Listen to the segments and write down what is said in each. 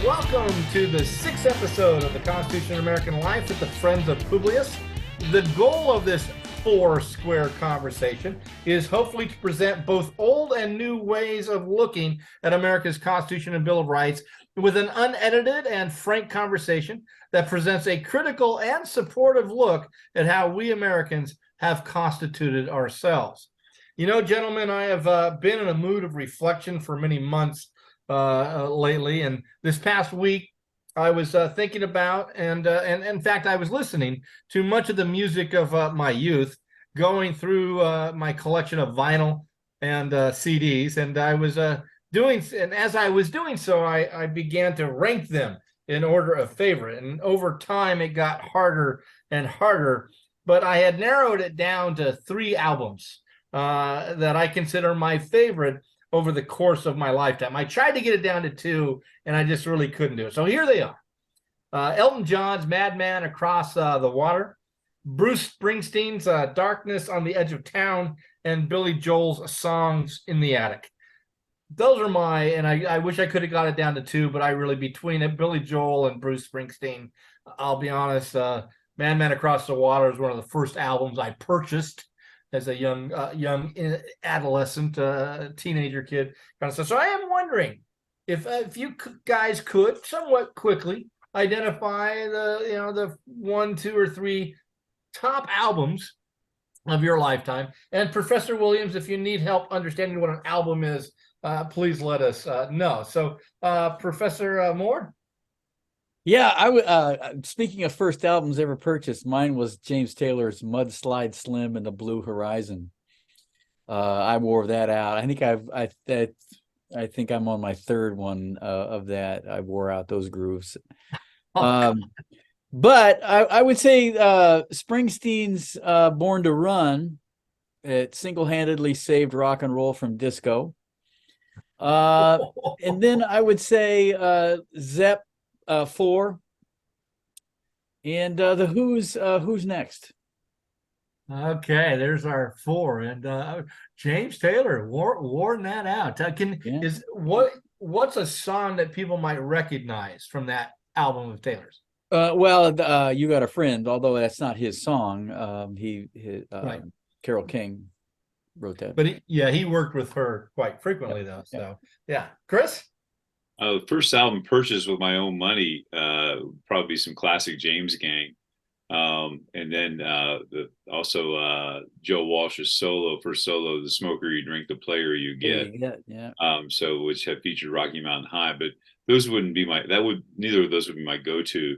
Welcome to the sixth episode of the Constitution of American Life with the Friends of Publius. The goal of this four-square conversation is hopefully to present both old and new ways of looking at America's Constitution and Bill of Rights with an unedited and frank conversation that presents a critical and supportive look at how we Americans have constituted ourselves. You know, gentlemen, I have been in a mood of reflection for many months lately, and this past week I was thinking about and in fact I was listening to much of the music of my youth, going through my collection of vinyl and CDs, and I was as I was doing so, I began to rank them in order of favorite, and over time it got harder and harder, but I had narrowed it down to three albums that I consider my favorite over the course of my lifetime. I tried to get it down to two, and I just really couldn't do it. So here they are. Elton John's Madman Across the Water, Bruce Springsteen's Darkness on the Edge of Town, and Billy Joel's Songs in the Attic. Those are and I wish I could have got it down to two, but I really, between it, Billy Joel and Bruce Springsteen, I'll be honest, Madman Across the Water is one of the first albums I purchased as a young adolescent, teenager kid kind of stuff. So I am wondering if you guys could somewhat quickly identify the one, two, or three top albums of your lifetime. And Professor Williams, if you need help understanding what an album is, please let us know. So Professor Moore? Yeah, speaking of first albums ever purchased, mine was James Taylor's Mudslide Slim and the Blue Horizon. I wore that out. I think I'm on my third one of that. I wore out those grooves. But I would say Springsteen's Born to Run, it single-handedly saved rock and roll from disco. And then I would say Zepp 4, and the Who's next. Okay, there's our four, and James Taylor worn that out. What's a song that people might recognize from that album of Taylor's? You Got a Friend, although that's not his song. Right. Carole King wrote that. But he worked with her quite frequently, though. So yeah, Chris. The first album purchased with my own money, probably some classic James Gang. And then also Joe Walsh's first solo, The Smoker You Drink, The Player You Get. Yeah. So which had featured Rocky Mountain High, but those neither of those would be my go-to.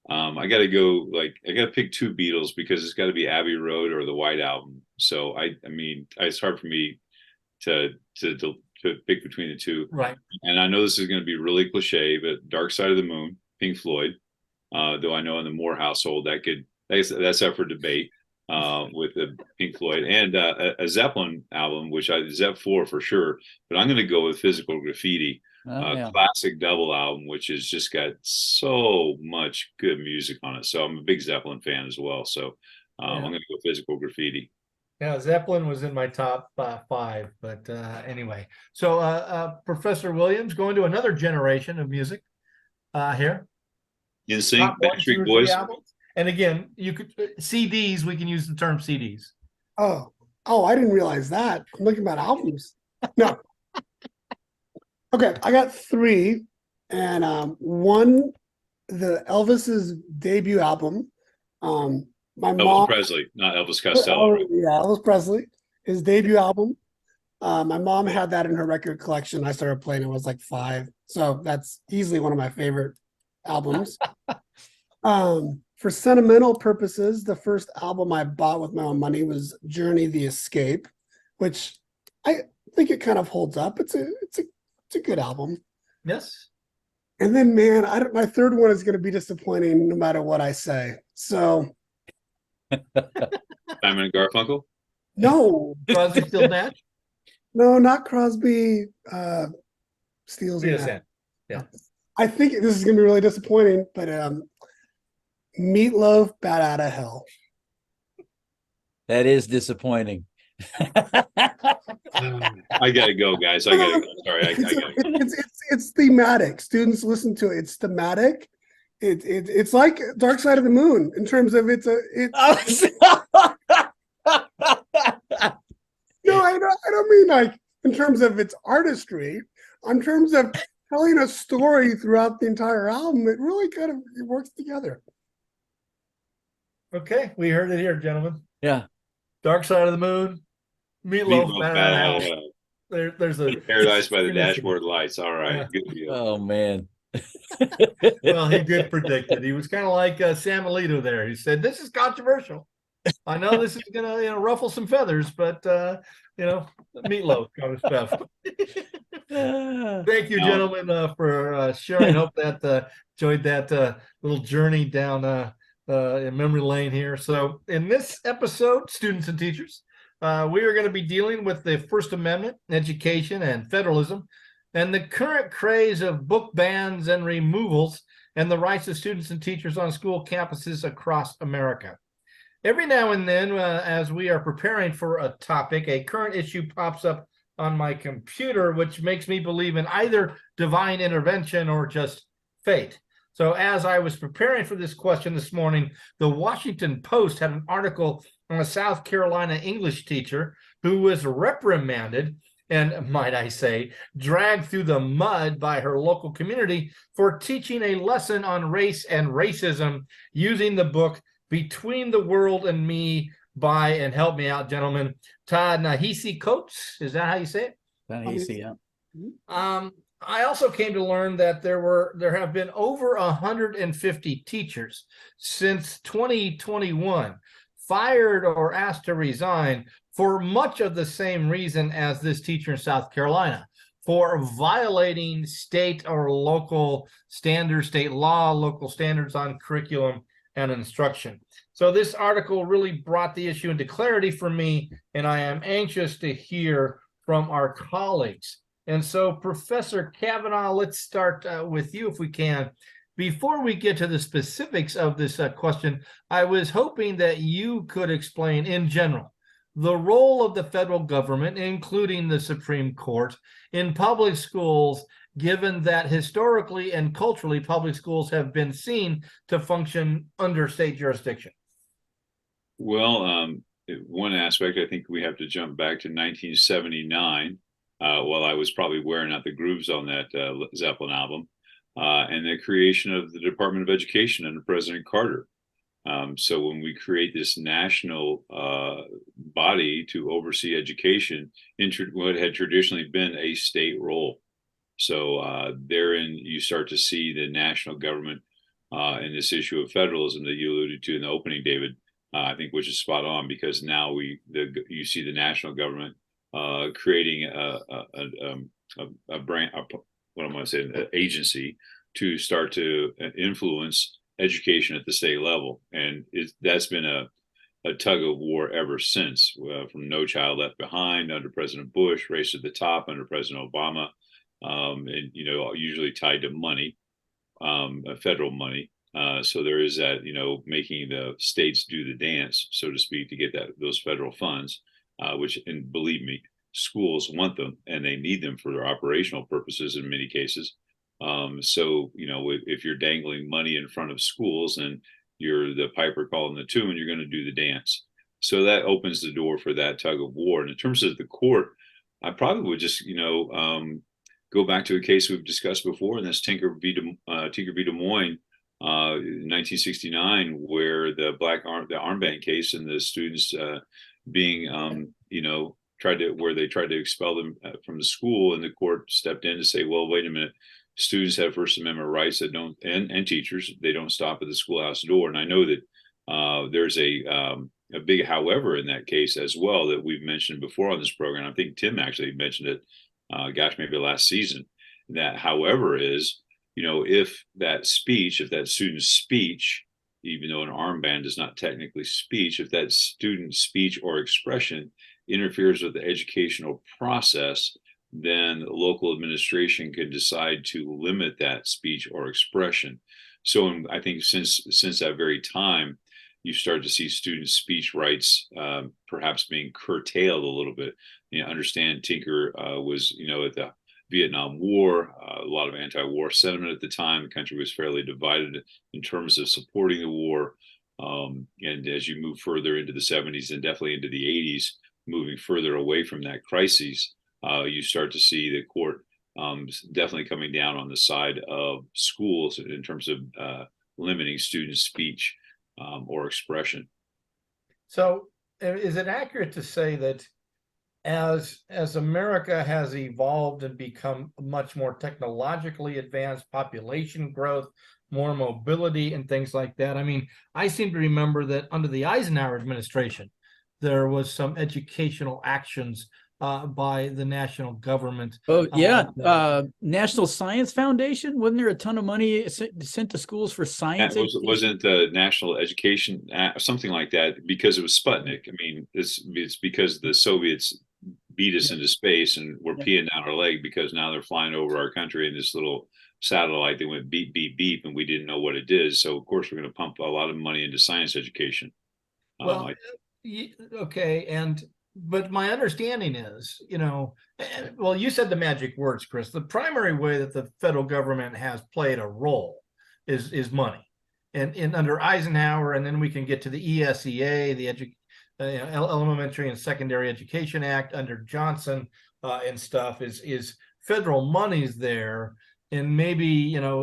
I got to pick two Beatles because it's got to be Abbey Road or the White Album. So I mean, it's hard for me to pick between the two. Right. And I know this is going to be really cliche, but Dark Side of the Moon, Pink Floyd, though I know in the Moore household that's up for debate with the Pink Floyd, and a Zeppelin album, which Zepp 4 for sure, but I'm going to go with Physical Graffiti, classic double album, which has just got so much good music on it. So I'm a big Zeppelin fan as well. So I'm going to go Physical Graffiti. Yeah, Zeppelin was in my top five, but anyway. So Professor Williams, going to another generation of music here. NSYNC, Backstreet Boys. And again, you could CDs. We can use the term CDs. Oh, I didn't realize that. I'm looking at albums. No. Okay, I got three, and one, the Elvis's debut album. Elvis Presley, not Elvis Costello. Elvis Presley, his debut album. My mom had that in her record collection. I started playing it when I was like 5, so that's easily one of my favorite albums. For sentimental purposes, the first album I bought with my own money was Journey the Escape, which I think it kind of holds up. It's a good album. Yes. And then, man, my third one is going to be disappointing no matter what I say. So. Simon and Garfunkel? No. Crosby, Stills, Nash? No, not Crosby. Stills. Yeah. I think this is going to be really disappointing, but Meatloaf, Bat Out of Hell. That is disappointing. I gotta go, guys. I gotta go. Sorry, I gotta go. It's thematic. Students listen to it. It's thematic. It's like Dark Side of the Moon in terms of it's. No, I don't mean like in terms of its artistry. In terms of telling a story throughout the entire album, it really kind of it works together. Okay, we heard it here, gentlemen. Yeah. Dark Side of the Moon, Meatloaf, Bad Out of Hell. There's a Paradise by the Dashboard Lights. All right, Yeah. good deal. Oh man. Well, he did predict it. He was kind of like Sam Alito there. He said, "This is controversial. I know this is gonna ruffle some feathers, but Meatloaf kind of stuff." Thank you, gentlemen, for sharing. Hope that enjoyed that little journey down in memory lane here. So, in this episode, students and teachers, we are going to be dealing with the First Amendment, education, and federalism, and the current craze of book bans and removals, and the rights of students and teachers on school campuses across America. Every now and then, as we are preparing for a topic, a current issue pops up on my computer, which makes me believe in either divine intervention or just fate. So as I was preparing for this question this morning, the Washington Post had an article on a South Carolina English teacher who was reprimanded and, might I say, dragged through the mud by her local community for teaching a lesson on race and racism using the book Between the World and Me by, and help me out, gentlemen, Ta-Nehisi Coates. Is that how you say it? Ta-Nehisi, yeah. I also came to learn that there have been over 150 teachers since 2021 fired or asked to resign for much of the same reason as this teacher in South Carolina, for violating state or local standards, state law, local standards on curriculum and instruction. So this article really brought the issue into clarity for me, and I am anxious to hear from our colleagues. And so, Professor Kavanaugh, let's start with you if we can. Before we get to the specifics of this question, I was hoping that you could explain in general the role of the federal government, including the Supreme Court, in public schools, given that historically and culturally public schools have been seen to function under state jurisdiction. Well, one aspect, I think we have to jump back to 1979, while I was probably wearing out the grooves on that Zeppelin album, and the creation of the Department of Education under President Carter. So when we create this national body to oversee education, what had traditionally been a state role. So therein you start to see the national government in this issue of federalism that you alluded to in the opening, David, I think, which is spot on, because now you see the national government creating a brand, what I'm going to say, an agency to start to influence education at the state level. And that's been a tug of war ever since, from No Child Left Behind under President Bush, Race to the Top under President Obama, and usually tied to money, federal money. So there is that, making the states do the dance, so to speak, to get those federal funds, which, and believe me, schools want them and they need them for their operational purposes in many cases. So, if you're dangling money in front of schools and you're the piper calling the tune, you're going to do the dance. So that opens the door for that tug of war. And in terms of the court, I probably would just, go back to a case we've discussed before, and that's Tinker v. Des Moines, 1969, where the armband case and the students being, where they tried to expel them from the school, and the court stepped in to say, well, wait a minute, students have First Amendment rights that don't, and teachers, they don't stop at the schoolhouse door. And I know that there's a big however in that case as well that we've mentioned before on this program. I think Tim actually mentioned it, maybe last season. That however is, if that student's speech, even though an armband is not technically speech, if that student's speech or expression interferes with the educational process, then local administration can decide to limit that speech or expression. So I think since that very time, you start to see student speech rights perhaps being curtailed a little bit. Understand Tinker was, at the Vietnam War, a lot of anti-war sentiment at the time. The country was fairly divided in terms of supporting the war. And as you move further into the 70s and definitely into the 80s, moving further away from that crisis, you start to see the court definitely coming down on the side of schools in terms of limiting student speech or expression. So, is it accurate to say that as America has evolved and become much more technologically advanced, population growth, more mobility, and things like that? I mean, I seem to remember that under the Eisenhower administration, there was some educational actions by the national government. Oh, yeah. National Science Foundation. Wasn't there a ton of money sent to schools for science? Wasn't the National Education Act, something like that, because it was Sputnik? I mean, it's because the Soviets beat us into space and we're peeing down our leg because now they're flying over our country in this little satellite that went beep, beep, beep, and we didn't know what it did. So, of course, we're going to pump a lot of money into science education. Well, okay. But my understanding is, well, you said the magic words, Chris. The primary way that the federal government has played a role is money. And under Eisenhower, and then we can get to the ESEA, the Elementary and Secondary Education Act under Johnson and stuff, is federal monies there. And maybe, in a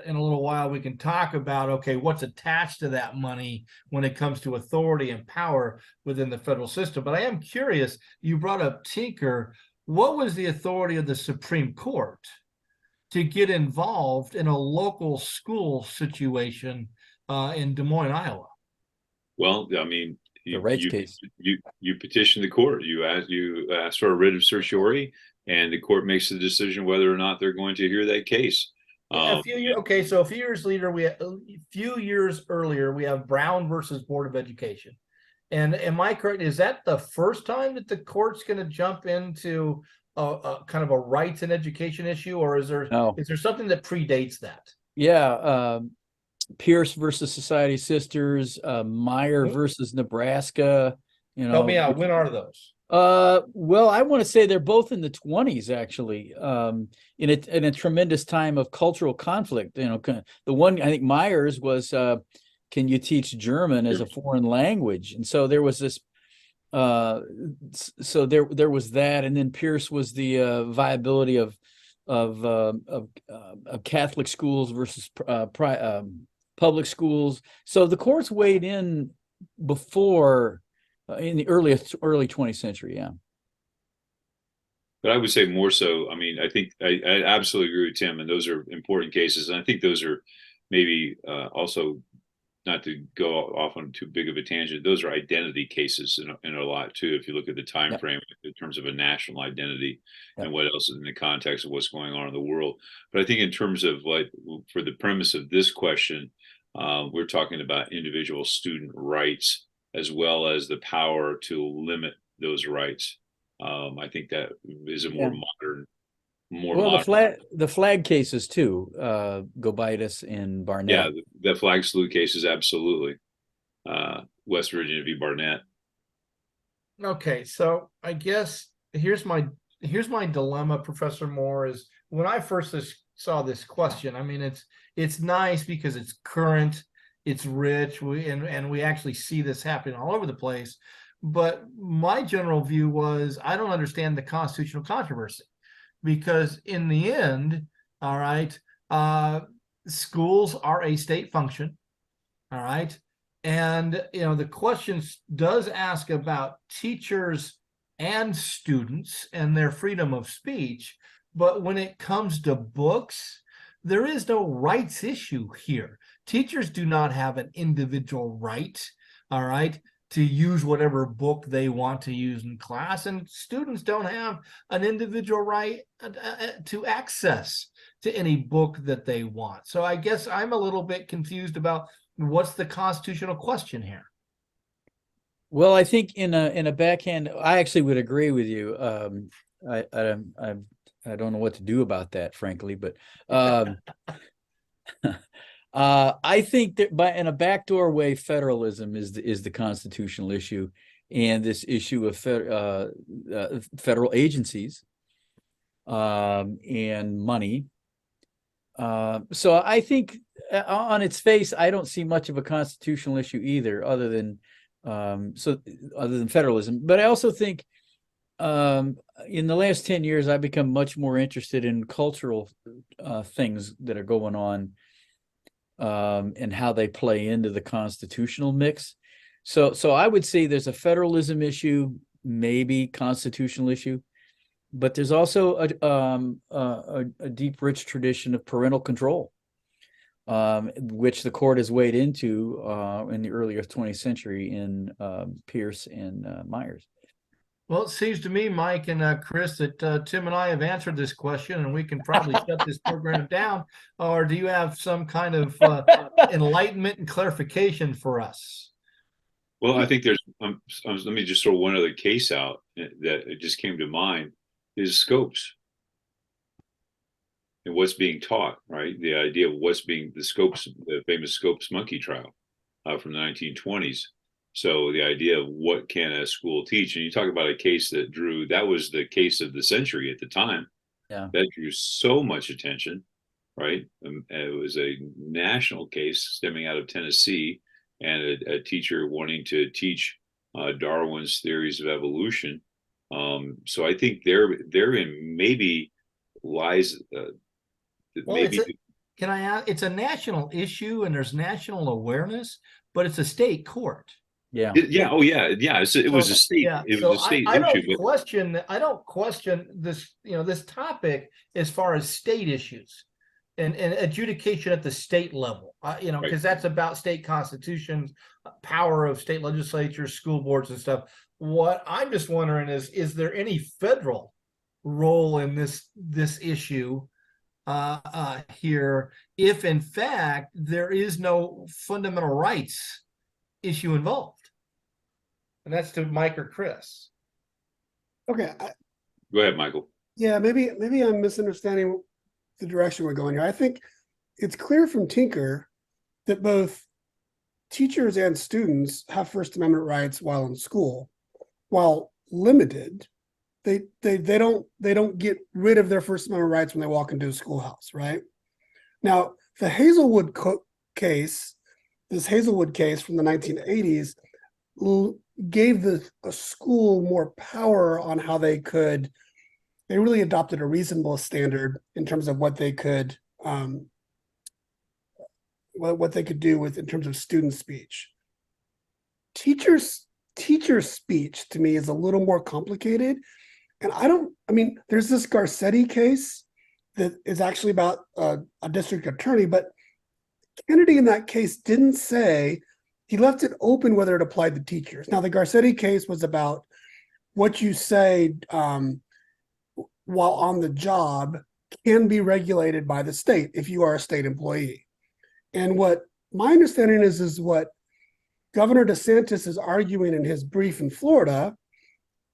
little while, we can talk about, okay, what's attached to that money when it comes to authority and power within the federal system. But I am curious, you brought up Tinker. What was the authority of the Supreme Court to get involved in a local school situation in Des Moines, Iowa? Well, I mean, the rights case. You petition the court. You ask for a writ of certiorari, and the court makes the decision whether or not they're going to hear that case. So a few years earlier, we have Brown versus Board of Education. And am I correct? Is that the first time that the court's going to jump into a kind of a rights and education issue, or is there something that predates that? Yeah. Pierce versus Society Sisters, Meyer versus Nebraska. Help me out. When are those? Well, I want to say they're both in the 20s, actually, in a tremendous time of cultural conflict. The one, I think Myers was, can you teach German as a foreign language? And so there was this, so there was that, and then Pierce was the viability of Catholic schools versus public schools. So the courts weighed in before. In the early 20th century, yeah. But I would say more so. I mean, I think I absolutely agree with Tim, and those are important cases. And I think those are maybe also, not to go off on too big of a tangent, those are identity cases in a lot too. If you look at the time frame in terms of a national identity and what else is in the context of what's going on in the world. But I think in terms of, like, for the premise of this question, we're talking about individual student rights, as well as the power to limit those rights. I think that is a more modern, the flag cases too, Gobaitis and Barnett. Yeah, the flag salute cases, absolutely. West Virginia v. Barnett. Okay, so I guess here's my dilemma, Professor Moore, is when I first saw this question, I mean, it's nice because it's current. It's rich, and we actually see this happening all over the place. But my general view was, I don't understand the constitutional controversy, because in the end, all right, schools are a state function, all right, and the question does ask about teachers and students and their freedom of speech, but when it comes to books, there is no rights issue here. Teachers do not have an individual right, all right, to use whatever book they want to use in class, and students don't have an individual right to access to any book that they want. So I guess I'm a little bit confused about what's the constitutional question here. Well, I think in a backhand, I actually would agree with you. I don't know what to do about that, frankly, but I think that in a backdoor way, federalism is the constitutional issue, and this issue of federal agencies and money. So I think on its face, I don't see much of a constitutional issue either, other than federalism. But I also think in the last 10 years, I've become much more interested in cultural things that are going on and how they play into the constitutional mix. So I would say there's a federalism issue, maybe constitutional issue, but there's also a deep, rich tradition of parental control, which the court has weighed into in the earlier 20th century in Pierce and Myers. Well, it seems to me, Mike and Chris, that Tim and I have answered this question, and we can probably shut this program down. Or do you have some kind of enlightenment and clarification for us? Well, I think there's. Let me just throw one other case out that it just came to mind: is scopes and what's being taught. Right, the idea of what's being the famous Scopes monkey trial from the 1920s. So the idea of what can a school teach, and you talk about a case that was the case of the century at the time. Yeah, that drew so much attention, right? It was a national case stemming out of Tennessee, and a teacher wanting to teach Darwin's theories of evolution. So I think therein maybe lies. Can I ask? It's a national issue, and there's national awareness, but it's a state court. Yeah. Oh, yeah. It was a state. Yeah. It was a state issue. I don't question this. This topic as far as state issues and adjudication at the state level. Because Right. that's about state constitutions, power of state legislatures, school boards, and stuff. What I'm just wondering is there any federal role in this issue here, if in fact there is no fundamental rights issue involved? And that's to Mike or Chris. Okay. Go ahead, Michael. Yeah, maybe I'm misunderstanding the direction we're going here. I think it's clear from Tinker that both teachers and students have First Amendment rights while in school. While limited, they don't get rid of their First Amendment rights when they walk into a schoolhouse, right? Now, the Hazelwood case, this Hazelwood case from the 1980s, gave a school more power on how they really adopted a reasonable standard in terms of what they could do in terms of student speech. Teacher speech to me is a little more complicated. And there's this Garcetti case that is actually about a district attorney, but Kennedy in that case didn't say, he left it open whether it applied to teachers. Now, the Garcetti case was about what you say while on the job can be regulated by the state if you are a state employee. And what my understanding is what Governor DeSantis is arguing in his brief in Florida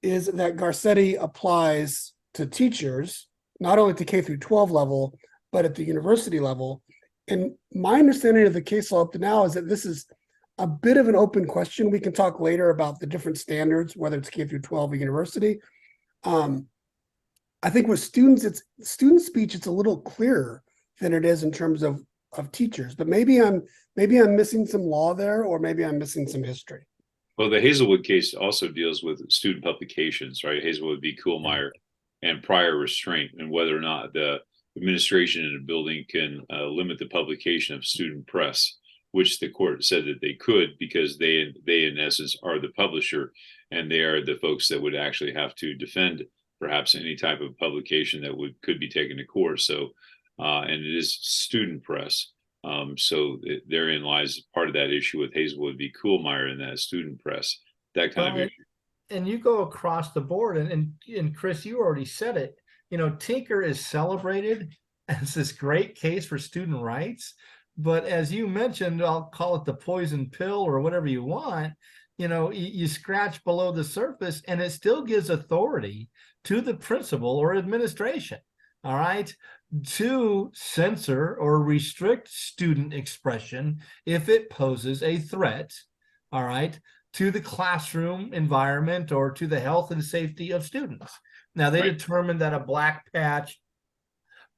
is that Garcetti applies to teachers, not only at the K through 12 level, but at the university level. And my understanding of the case law up to now is that this is a bit of an open question. We can talk later about the different standards, whether it's K through 12 or university. I think with students, it's student speech, it's a little clearer than it is in terms of teachers. But maybe I'm missing some law there, or maybe I'm missing some history. Well, the Hazelwood case also deals with student publications, right? Hazelwood v. Kuhlmeyer and prior restraint, and whether or not the administration in a building can limit the publication of student press, which the court said that they could, because they in essence are the publisher, and they are the folks that would actually have to defend perhaps any type of publication that could be taken to court. So, and it is student press. So therein lies part of that issue with Hazelwood v. Kuhlmeyer and that student press, that kind of issue. And you go across the board, and Chris, you already said it. Tinker is celebrated as this great case for student rights. But as you mentioned, I'll call it the poison pill or whatever you want, you scratch below the surface and it still gives authority to the principal or administration. all right, to censor or restrict student expression if it poses a threat, all right, to the classroom environment or to the health and safety of students. Now, they Right. determined that a black patch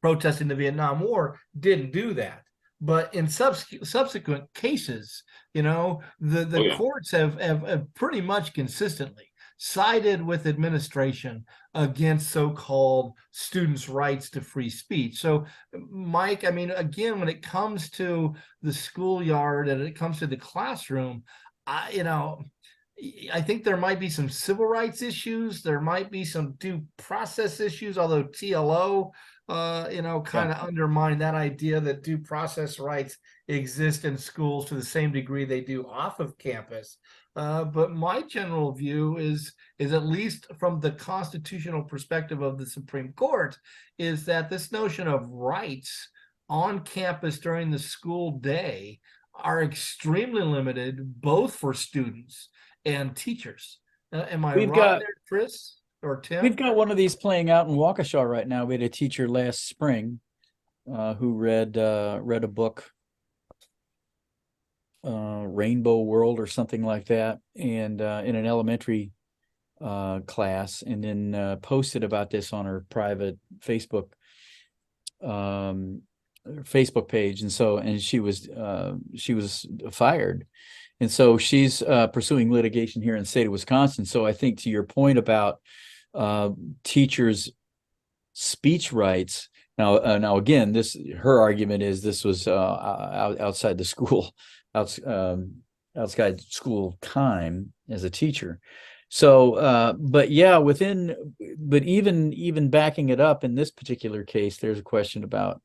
protesting the Vietnam War didn't do that. But in subsequent cases, the Oh yeah. courts have pretty much consistently sided with administration against so-called students' rights to free speech. So, Mike, I mean, again, when it comes to the schoolyard and it comes to the classroom, I think there might be some civil rights issues. There might be some due process issues, although TLO, kind of undermine that idea that due process rights exist in schools to the same degree they do off of campus. But my general view is at least from the constitutional perspective of the Supreme Court, is that this notion of rights on campus during the school day are extremely limited, both for students and teachers. Am I We've wrong got there, Chris or Tim? we've got one of these playing out in Waukesha right now. We had a teacher last spring who read a book, Rainbow World or something like that, and in an elementary class, and then posted about this on her private Facebook page, and she was fired, and so she's pursuing litigation here in the state of Wisconsin. So I think to your point about teachers' speech rights. Now again, her argument is this was outside the school, outside school time as a teacher. So, but yeah, but even backing it up in this particular case, there's a question about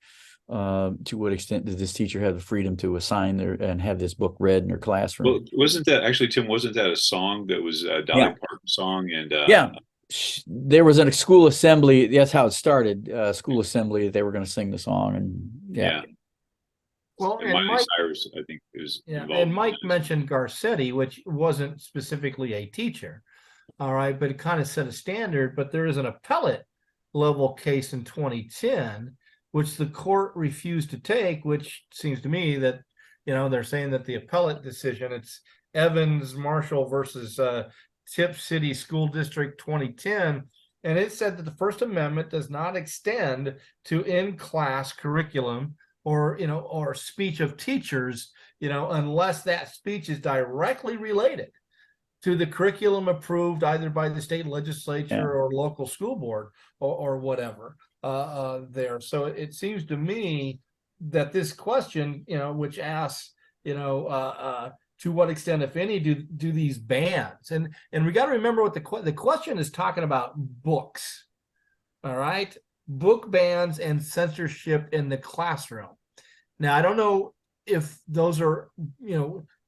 to what extent does this teacher have the freedom to assign and have this book read in her classroom? Well, wasn't that actually, Tim? Wasn't that a song that was a Dolly Parton song? And yeah, there was a school assembly. That's how it started. School assembly. They were going to sing the song, and yeah. Well, and Miley Cyrus, I think, is involved. And Mike mentioned Garcetti, which wasn't specifically a teacher, all right, but it kind of set a standard. But there is an appellate level case in 2010, which the court refused to take, which seems to me that, they're saying that the appellate decision, it's Evans Marshall versus Tip City School District 2010, and it said that the First Amendment does not extend to in-class curriculum or speech of teachers, unless that speech is directly related to the curriculum approved either by the state legislature or local school board or whatever there. So it seems to me that this question, which asks, to what extent, if any, do these bans, and we got to remember what the question is talking about: books, all right, book bans and censorship in the classroom. Now, I don't know if those are,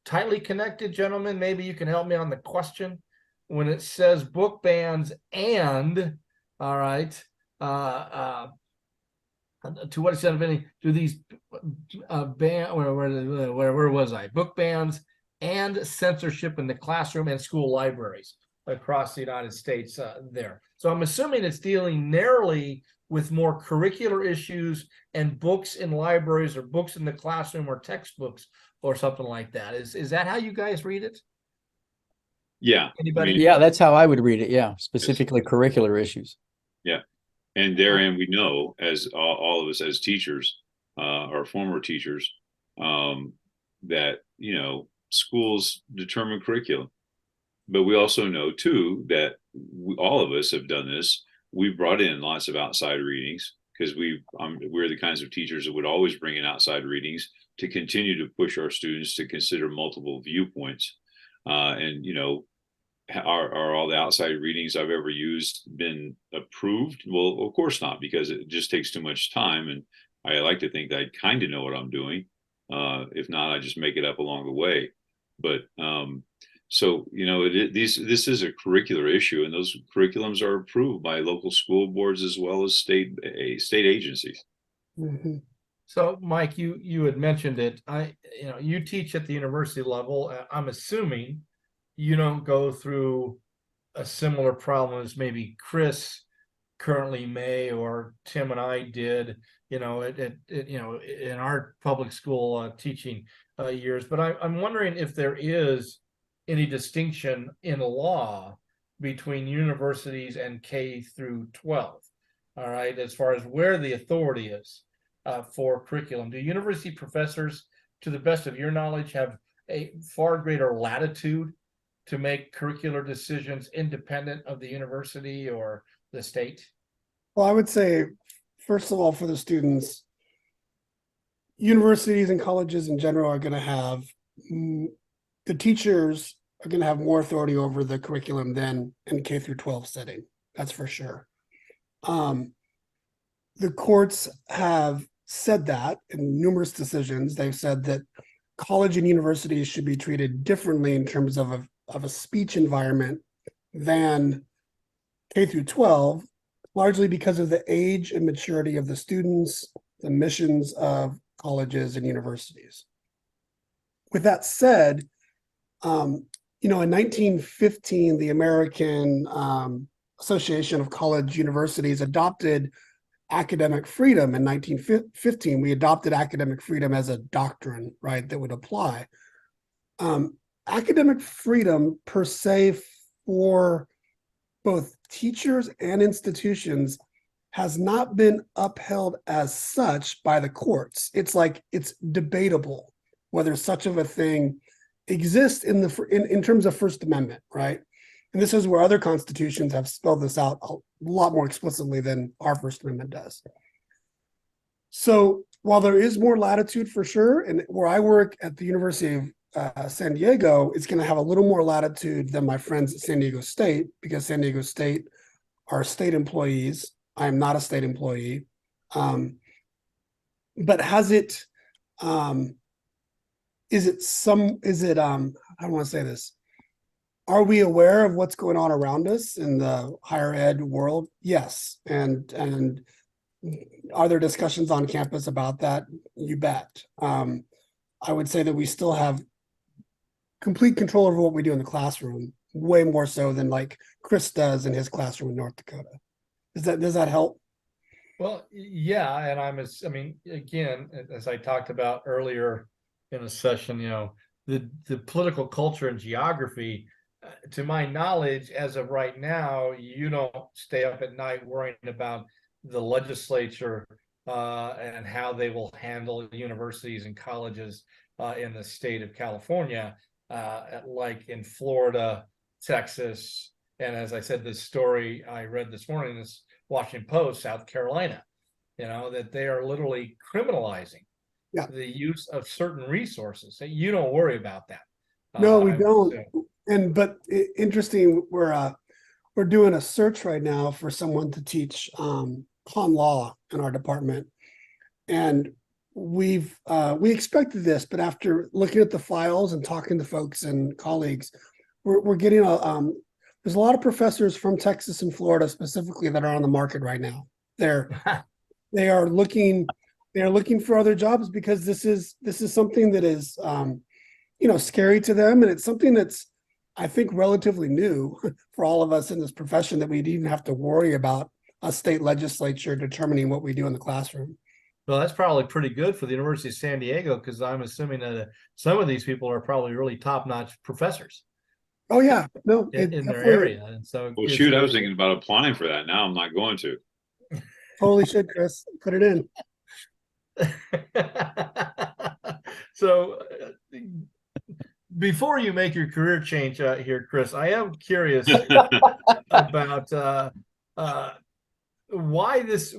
tightly connected, gentlemen. Maybe you can help me on the question when it says book bans and, all right, to what extent, if any, do these where was I? Book bans and censorship in the classroom and school libraries across the United States there. So I'm assuming it's dealing narrowly with more curricular issues and books in libraries or books in the classroom or textbooks or something like that. Is that how you guys read it? Yeah. Anybody? Yeah, that's how I would read it. Yeah, specifically curricular issues. Yeah. And therein we know, as all of us as teachers or former teachers, that, schools determine curriculum. But we also know, too, that all of us have done this. We brought in lots of outside readings because we're the kinds of teachers that would always bring in outside readings to continue to push our students to consider multiple viewpoints. And, are all the outside readings I've ever used been approved? Well, of course not, because it just takes too much time. And I like to think that I kind of know what I'm doing. If not, I just make it up along the way. But so, this is a curricular issue, and those curriculums are approved by local school boards as well as state agencies. Mm-hmm. So, Mike, you had mentioned it. You teach at the university level. I'm assuming you don't go through a similar problem as maybe Chris currently may, or Tim and I did, you know, in our public school teaching years. But I'm wondering if there is any distinction in law between universities and K through 12. All right, as far as where the authority is for curriculum. Do university professors, to the best of your knowledge, have a far greater latitude to make curricular decisions independent of the university or the state? Well, I would say, first of all, for the students, universities and colleges in general are going to have, the teachers are going to have more authority over the curriculum than in K through 12 setting. That's for sure. The courts have said that in numerous decisions. They've said that college and universities should be treated differently in terms of a speech environment than K through 12, largely because of the age and maturity of the students, the missions of colleges and universities. With that said, in 1915, the American Association of College Universities adopted academic freedom. In 1915, we adopted academic freedom as a doctrine, right, that would apply. Academic freedom per se for both teachers and institutions has not been upheld as such by the courts. It's like it's debatable whether such of a thing exists in terms of First Amendment, right? And this is where other constitutions have spelled this out a lot more explicitly than our First Amendment does. So while there is more latitude for sure, and where I work at the University of San Diego, it's going to have a little more latitude than my friends at San Diego State, because San Diego State are state employees. I am not a state employee. But has it, I don't want to say this. Are we aware of what's going on around us in the higher ed world? Yes. And are there discussions on campus about that? You bet. I would say that we still have complete control over what we do in the classroom, way more so than like Chris does in his classroom in North Dakota. Does that help? Well, yeah, and again, as I talked about earlier in a session, the political culture and geography, to my knowledge, as of right now, you don't stay up at night worrying about the legislature and how they will handle universities and colleges in the state of California, like in Florida, Texas, and as I said, this story I read this morning, this Washington Post, South Carolina, that they are literally criminalizing the use of certain resources. So you don't worry about that. No, we don't. But interesting, we're doing a search right now for someone to teach con law in our department, and we expected this, but after looking at the files and talking to folks and colleagues, we're getting there's a lot of professors from Texas and Florida specifically that are on the market right now. They are looking for other jobs because this is something that is scary to them, and it's something that's, I think, relatively new for all of us in this profession, that we'd even have to worry about a state legislature determining what we do in the classroom. Well, that's probably pretty good for the University of San Diego, because I'm assuming that some of these people are probably really top-notch professors. Oh yeah, no, in their area, and so. Well, shoot, I was thinking about applying for that. Now I'm not going to. Holy shit, Chris, put it in. So, before you make your career change here, Chris, I am curious about why this.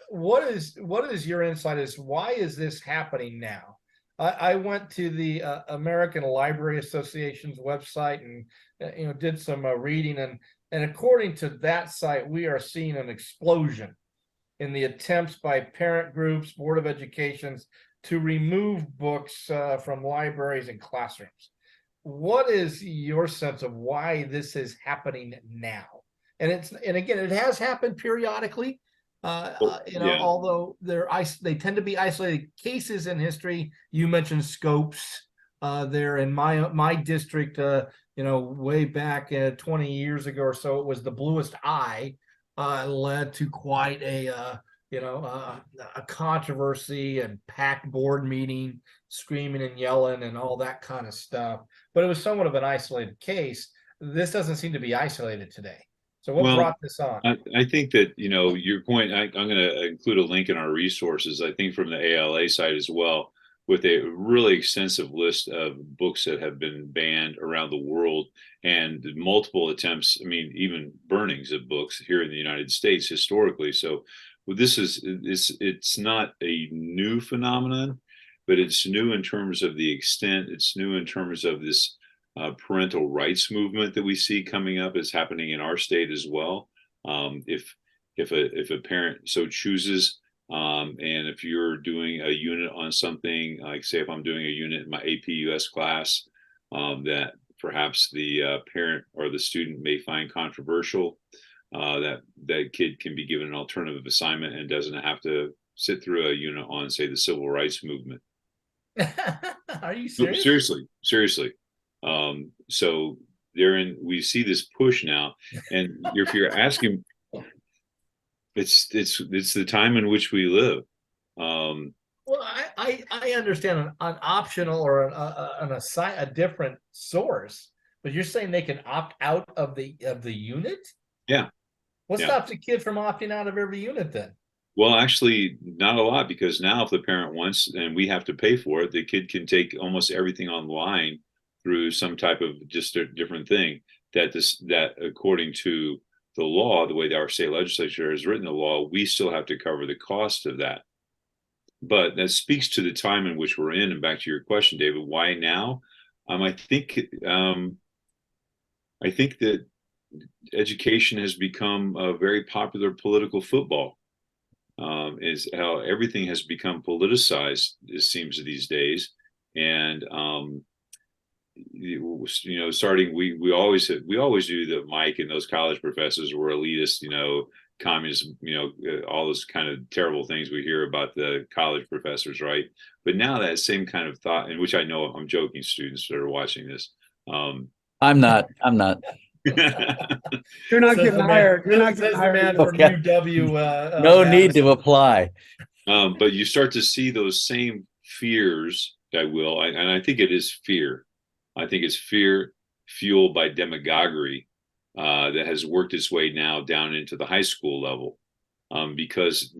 What is your insight as why is this happening now? I went to the American Library Association's website and did some reading, and according to that site, we are seeing an explosion in the attempts by parent groups, Board of Educations, to remove books from libraries and classrooms. What is your sense of why this is happening now? And again, it has happened periodically. Although they tend to be isolated cases in history. You mentioned Scopes there in my district. Way back 20 years ago or so, it was the Bluest Eye led to quite a controversy and packed board meeting, screaming and yelling and all that kind of stuff. But it was somewhat of an isolated case. This doesn't seem to be isolated today. So what Well, brought this on? I think that, your point, I'm going to include a link in our resources, I think from the ALA side as well, with a really extensive list of books that have been banned around the world and multiple attempts, I mean, even burnings of books here in the United States historically. So this it's not a new phenomenon, but it's new in terms of the extent. It's new in terms of this parental rights movement that we see coming up is happening in our state as well. If a parent so chooses, and if you're doing a unit on something, like say if I'm doing a unit in my AP US class, that perhaps the parent or the student may find controversial, that kid can be given an alternative assignment and doesn't have to sit through a unit on, say, the civil rights movement. Are you serious? Seriously. So we see this push now, and if you're asking, it's the time in which we live. Well, I understand an optional or a different source, but you're saying they can opt out of the unit? Yeah. What Yeah. stops a kid from opting out of every unit then? Well, actually, not a lot, because now if the parent wants and we have to pay for it, the kid can take almost everything online through some type of just a different thing that according to the law, the way that our state legislature has written the law, we still have to cover the cost of that. But that speaks to the time in which we're in. And back to your question, David, why now? I think that education has become a very popular political football. Is how everything has become politicized, it seems, these days. And starting we always do that Mike and those college professors were elitist, communist, all those kind of terrible things we hear about the college professors, right? But now that same kind of thought, in which I know I'm joking, students that are watching this. I'm not. You're not getting hired. You're not getting hired from UW. No need to apply. But you start to see those same fears, and I think it is fear. I think it's fear fueled by demagoguery that has worked its way now down into the high school level, because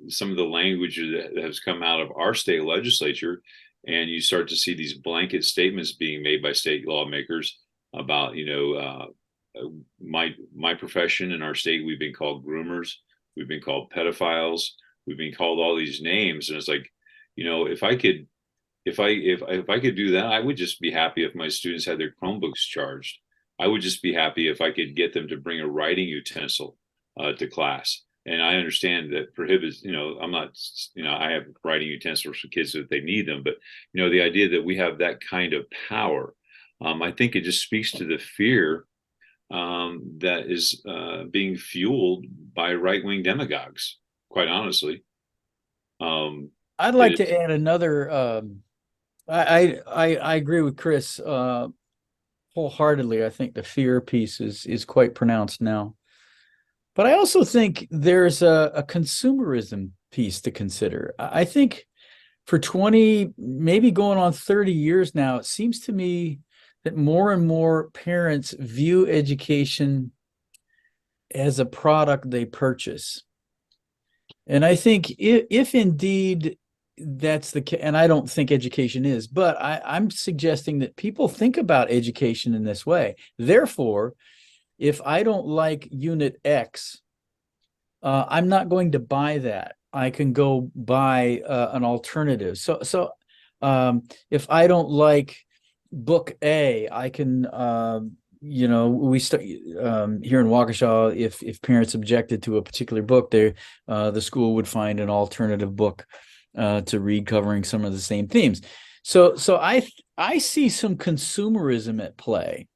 some of the language that has come out of our state legislature, and you start to see these blanket statements being made by state lawmakers about my profession in our state. We've been called groomers, we've been called pedophiles, we've been called all these names, and it's like, if I could do that, I would just be happy if my students had their Chromebooks charged. I would just be happy if I could get them to bring a writing utensil to class. And I understand that prohibits, I'm not, I have writing utensils for kids if they need them, but the idea that we have that kind of power, I think it just speaks to the fear that is being fueled by right-wing demagogues, quite honestly. I'd like to add another. I agree with Chris wholeheartedly. I think the fear piece is quite pronounced now. But I also think there's a consumerism piece to consider. I think for 20, maybe going on 30 years now, it seems to me that more and more parents view education as a product they purchase. And I think if indeed that's the case, and I don't think education is, but I'm suggesting that people think about education in this way. Therefore, if I don't like unit X, I'm not going to buy that. I can go buy an alternative. So if I don't like book A, I can, we start here in Waukesha. If parents objected to a particular book, the school would find an alternative book to read covering some of the same themes. So I see some consumerism at play.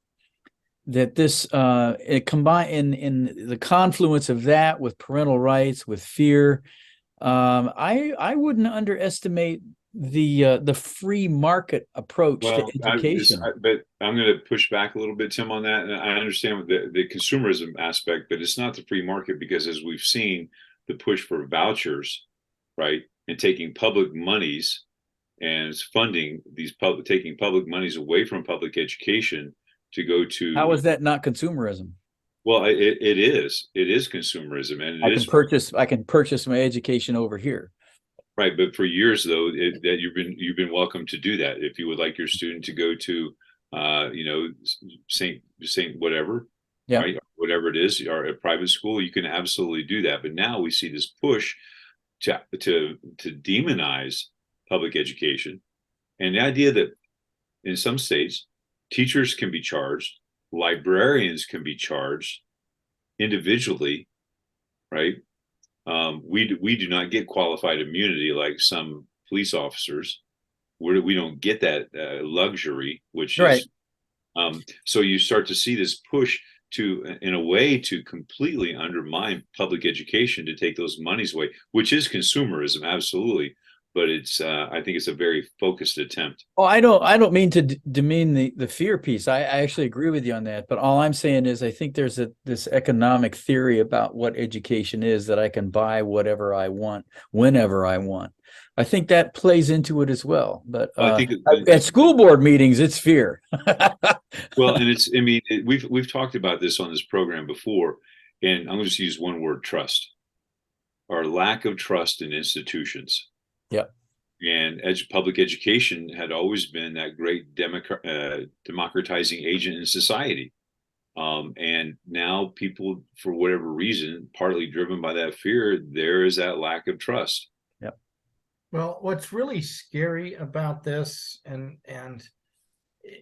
That this it combine in the confluence of that with parental rights, with fear. I wouldn't underestimate the free market approach to education. But I'm going to push back a little bit, Tim, on that. And I understand the consumerism aspect, but it's not the free market, because as we've seen, the push for vouchers, right, and taking public monies and funding these taking public monies away from public education to go to. How is that not consumerism? Well, it is consumerism, and I can purchase my education over here. Right, but for years though, that you've been welcome to do that. If you would like your student to go to, Saint whatever, yeah, right, whatever it is, or a private school, you can absolutely do that. But now we see this push to demonize public education, and the idea that in some states teachers can be charged, librarians can be charged individually, right? We do not get qualified immunity like some police officers. We don't get that luxury, which right. is so you start to see this push to, in a way, to completely undermine public education, to take those monies away, which is consumerism, absolutely. But it's I think it's a very focused attempt. Oh, I don't mean to demean the fear piece. I actually agree with you on that. But all I'm saying is I think there's this economic theory about what education is, that I can buy whatever I want, whenever I want. I think that plays into it as well. But I think at school board meetings, it's fear. Well, and I mean, we've talked about this on this program before, and I'm going to just use one word: trust, or lack of trust in institutions. Yeah. And public education had always been that great democratizing agent in society. And now people, for whatever reason, partly driven by that fear, there is that lack of trust. Yep. Well, what's really scary about this, and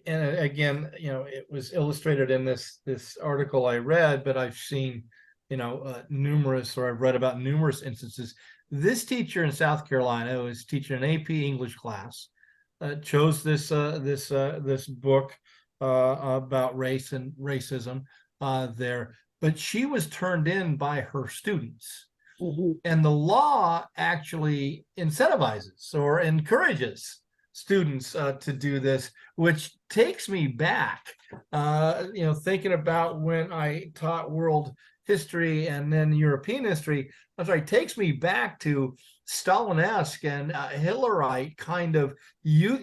again, it was illustrated in this article I read, but I've seen, I've read about numerous instances. This teacher in South Carolina who was teaching an AP English class chose this book about race and racism there, but she was turned in by her students. Mm-hmm. And the law actually incentivizes or encourages students to do this, which takes me back, thinking about when I taught world history and then European history. I'm sorry, takes me back to Stalinesque and Hitlerite kind of youth.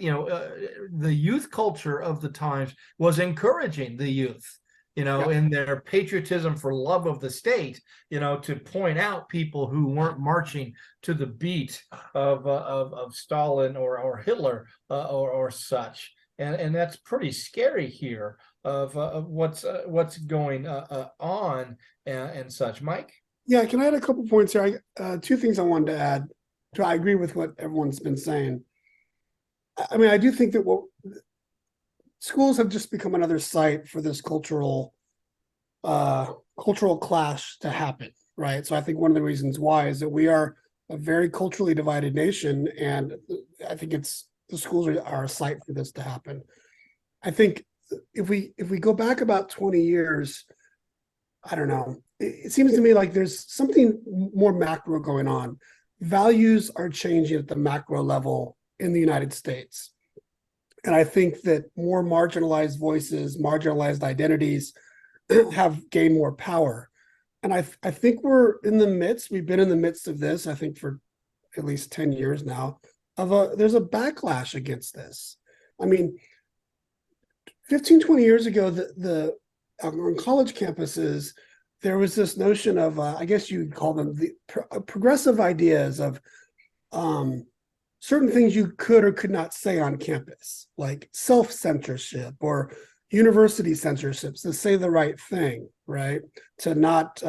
The youth culture of the times was encouraging the youth, in their patriotism for love of the state, to point out people who weren't marching to the beat of Stalin or Hitler or such. And that's pretty scary here of what's going on and such. Mike? Yeah, can I add a couple points here? Two things I wanted to add. I agree with what everyone's been saying. I mean, I do think that schools have just become another site for this cultural clash to happen, right? So I think one of the reasons why is that we are a very culturally divided nation, and I think the schools are a site for this to happen. I think if we go back about 20 years, I don't know, it seems to me like there's something more macro going on. Values are changing at the macro level in the United States. And I think that more marginalized voices, marginalized identities have gained more power. And I think we've been in the midst of this, I think for at least 10 years now, there's a backlash against this. I mean, 15, 20 years ago, on college campuses, there was this notion of, I guess you'd call them the progressive ideas of certain things you could or could not say on campus, like self-censorship or university censorships, to say the right thing, right? To not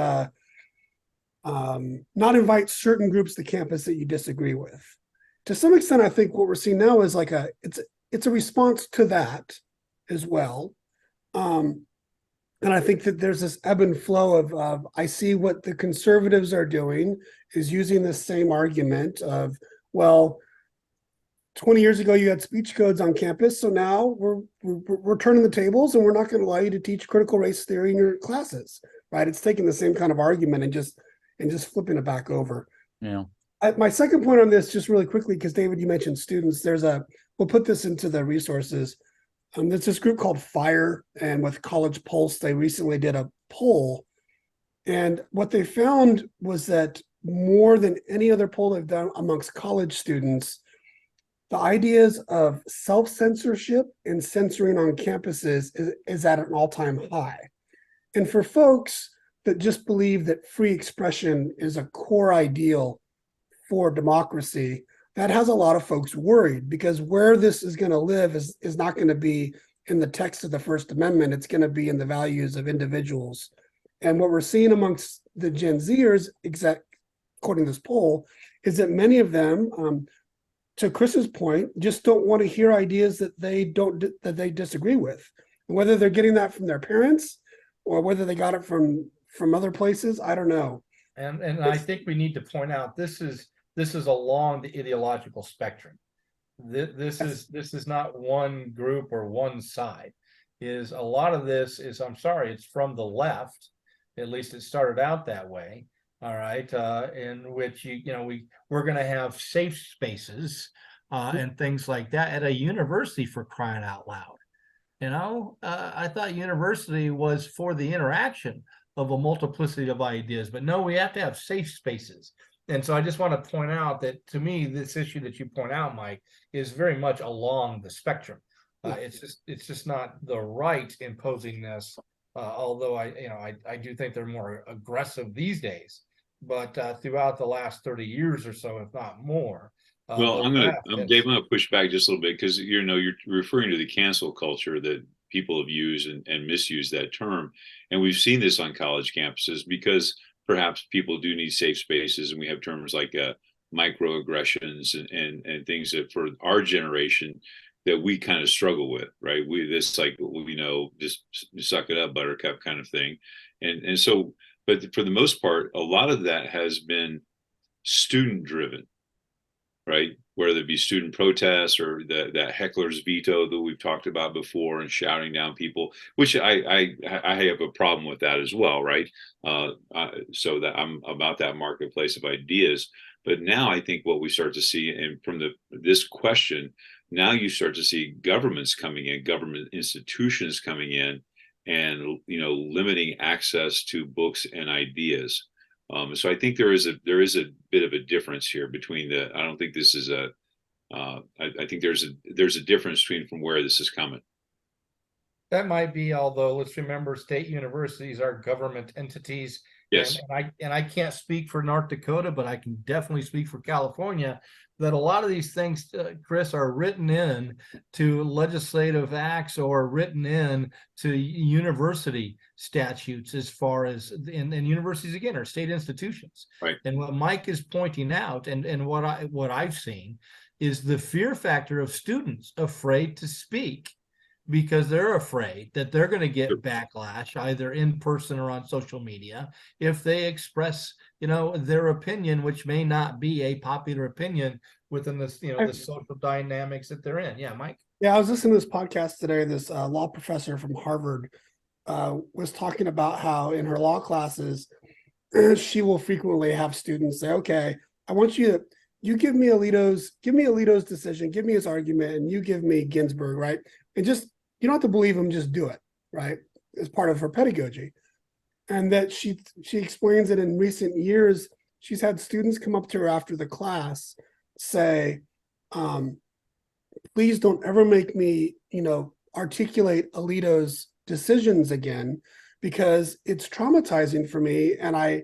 invite certain groups to campus that you disagree with. To some extent, I think what we're seeing now is like it's a response to that as well. And I think that there's this ebb and flow of I see what the conservatives are doing is using this same argument of, well, 20 years ago you had speech codes on campus, so now we're turning the tables and we're not going to allow you to teach critical race theory in your classes, right? It's taking the same kind of argument and just flipping it back over. Yeah. My second point on this, just really quickly, because David, you mentioned students. We'll put this into the resources. There's this group called FIRE, and with College Pulse, they recently did a poll. And what they found was that more than any other poll they've done amongst college students, the ideas of self-censorship and censoring on campuses is at an all-time high. And for folks that just believe that free expression is a core ideal for democracy, that has a lot of folks worried, because where this is going to live is not going to be in the text of the First Amendment. It's going to be in the values of individuals. And what we're seeing amongst the Gen Zers, according to this poll, is that many of them, to Chris's point, just don't want to hear ideas that they disagree with. And whether they're getting that from their parents or whether they got it from other places, I don't know. And I think we need to point out this is along the ideological spectrum. This is not one group or one side. Is a lot of this is, I'm sorry, it's from the left. At least it started out that way. All right, in which we're going to have safe spaces and things like that at a university, for crying out loud. I thought university was for the interaction of a multiplicity of ideas, but no, we have to have safe spaces. And so I just want to point out that, to me, this issue that you point out, Mike, is very much along the spectrum. It's just not the right imposing this. Although I do think they're more aggressive these days, but throughout the last 30 years or so, if not more. Well, Dave, I'm gonna push back just a little bit, because you're referring to the cancel culture that people have used and misused that term, and we've seen this on college campuses because perhaps people do need safe spaces, and we have terms like microaggressions and things that for our generation that we kind of struggle with, right? Just suck it up, buttercup kind of thing. And so, but for the most part, a lot of that has been student driven, right? Whether it be student protests or that heckler's veto that we've talked about before, and shouting down people, which I have a problem with that as well, right? So that I'm about that marketplace of ideas. But now I think what we start to see, and from this question, now you start to see governments coming in, government institutions coming in, and limiting access to books and ideas. So I think there is a bit of a difference here between I don't think this is I think there's a difference from where this is coming. That might be, although let's remember, state universities are government entities. Yes. And I can't speak for North Dakota, but I can definitely speak for California, that a lot of these things, Chris, are written in to legislative acts or written in to university statutes, as far as, and universities, again, are state institutions. Right. And what Mike is pointing out, and what I've seen, is the fear factor of students afraid to speak, because they're afraid that they're going to get backlash either in person or on social media if they express, their opinion, which may not be a popular opinion within this, the social dynamics that they're in. Yeah, Mike. Yeah, I was listening to this podcast today. This law professor from Harvard was talking about how in her law classes, she will frequently have students say, "Okay, I want you give me Alito's decision, give me his argument, and you give me Ginsburg, right? And just, you don't have to believe him, just do it, right?" As part of her pedagogy. And that she explains that in recent years, she's had students come up to her after the class, say, "Please don't ever make me, articulate Alito's decisions again, because it's traumatizing for me, and I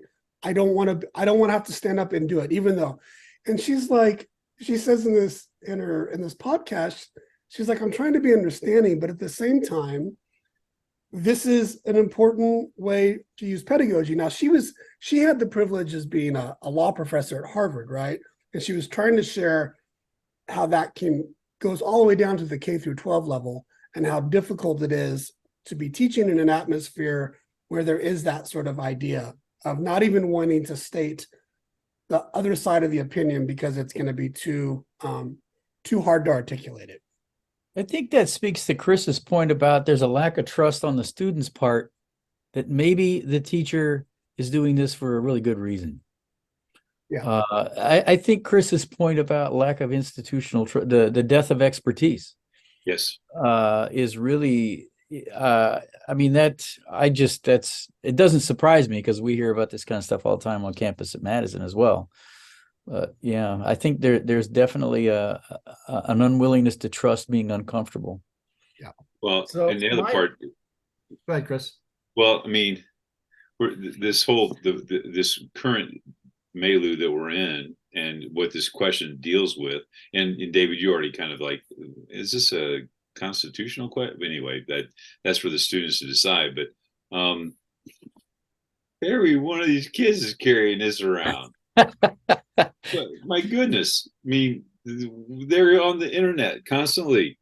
don't want to have to stand up and do it, even though." And she's like, she says in this podcast, she's like, "I'm trying to be understanding, but at the same time, this is an important way to use pedagogy." Now, she had the privilege as being a law professor at Harvard, right? And she was trying to share how that goes all the way down to the K through 12 level, and how difficult it is to be teaching in an atmosphere where there is that sort of idea of not even wanting to state the other side of the opinion because it's going to be too hard to articulate it. I think that speaks to Chris's point about there's a lack of trust on the student's part, that maybe the teacher is doing this for a really good reason. Yeah. I think Chris's point about lack of institutional the death of expertise Yes. is really I mean that's it doesn't surprise me because we hear about this kind of stuff all the time on campus at Madison as well. Yeah, I think there's definitely an unwillingness to trust being uncomfortable. Yeah. Well, So and the other part, go ahead, Chris. well, I mean, this whole this current milieu that we're in and what this question deals with, and David, you already kind of like, is this a constitutional question? Anyway, that's for the students to decide. But every one of these kids is carrying this around. But my goodness, I mean, they're on the internet constantly.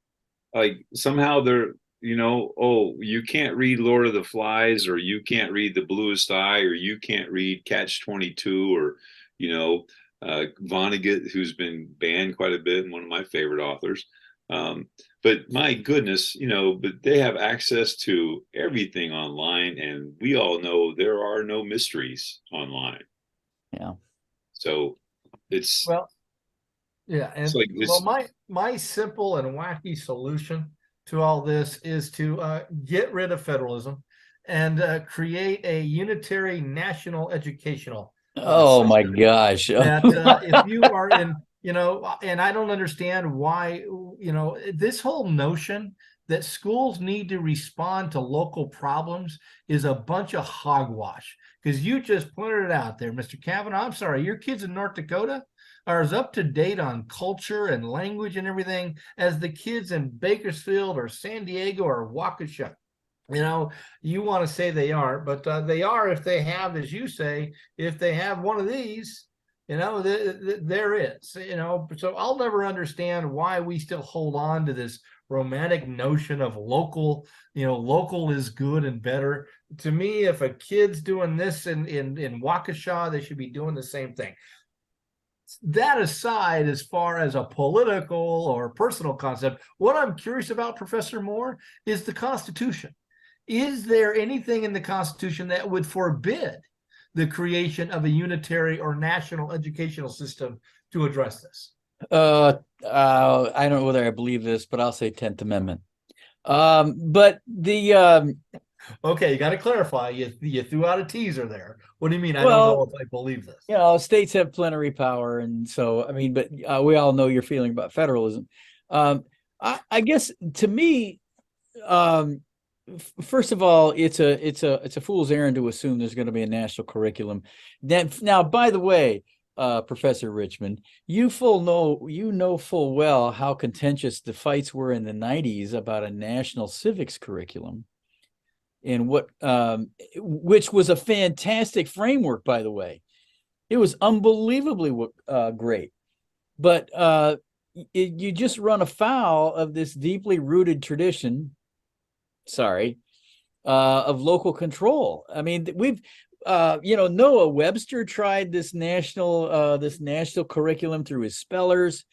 Like somehow they're, oh, you can't read Lord of the Flies, or you can't read The Bluest Eye, or you can't read Catch 22, or Vonnegut, who's been banned quite a bit and one of my favorite authors. But my goodness, but they have access to everything online, and we all know there are no mysteries online. Yeah. So it's Well, yeah, and like this. my simple and wacky solution to all this is to get rid of federalism and create a unitary national educational Oh my system gosh. that if you are in, and I don't understand why, this whole notion that schools need to respond to local problems is a bunch of hogwash. Because you just pointed it out there, Mr. Kavanaugh. I'm sorry, your kids in North Dakota are as up to date on culture and language and everything as the kids in Bakersfield or San Diego or Waukesha. You want to say they aren't, but they are if they have, as you say, if they have one of these, there is, so I'll never understand why we still hold on to this romantic notion of local, local is good and better. To me, if a kid's doing this in Waukesha, they should be doing the same thing. That aside, as far as a political or personal concept, what I'm curious about, Professor Moore, is the Constitution. Is there anything in the Constitution that would forbid the creation of a unitary or national educational system to address this? I don't know whether I believe this, but I'll say 10th Amendment. But the okay, you got to clarify. You threw out a teaser there. What do you mean? I don't know if I believe this. States have plenary power, and so I mean, but we all know your feeling about federalism. I guess to me, first of all, it's a fool's errand to assume there's going to be a national curriculum. Now, by the way, Professor Richmond, you know full well how contentious the fights were in the 90s about a national civics curriculum, and which was a fantastic framework, by the way. It was unbelievably great, but you just run afoul of this deeply rooted tradition. Sorry, of local control. I mean, we've Noah Webster tried this national curriculum through his spellers.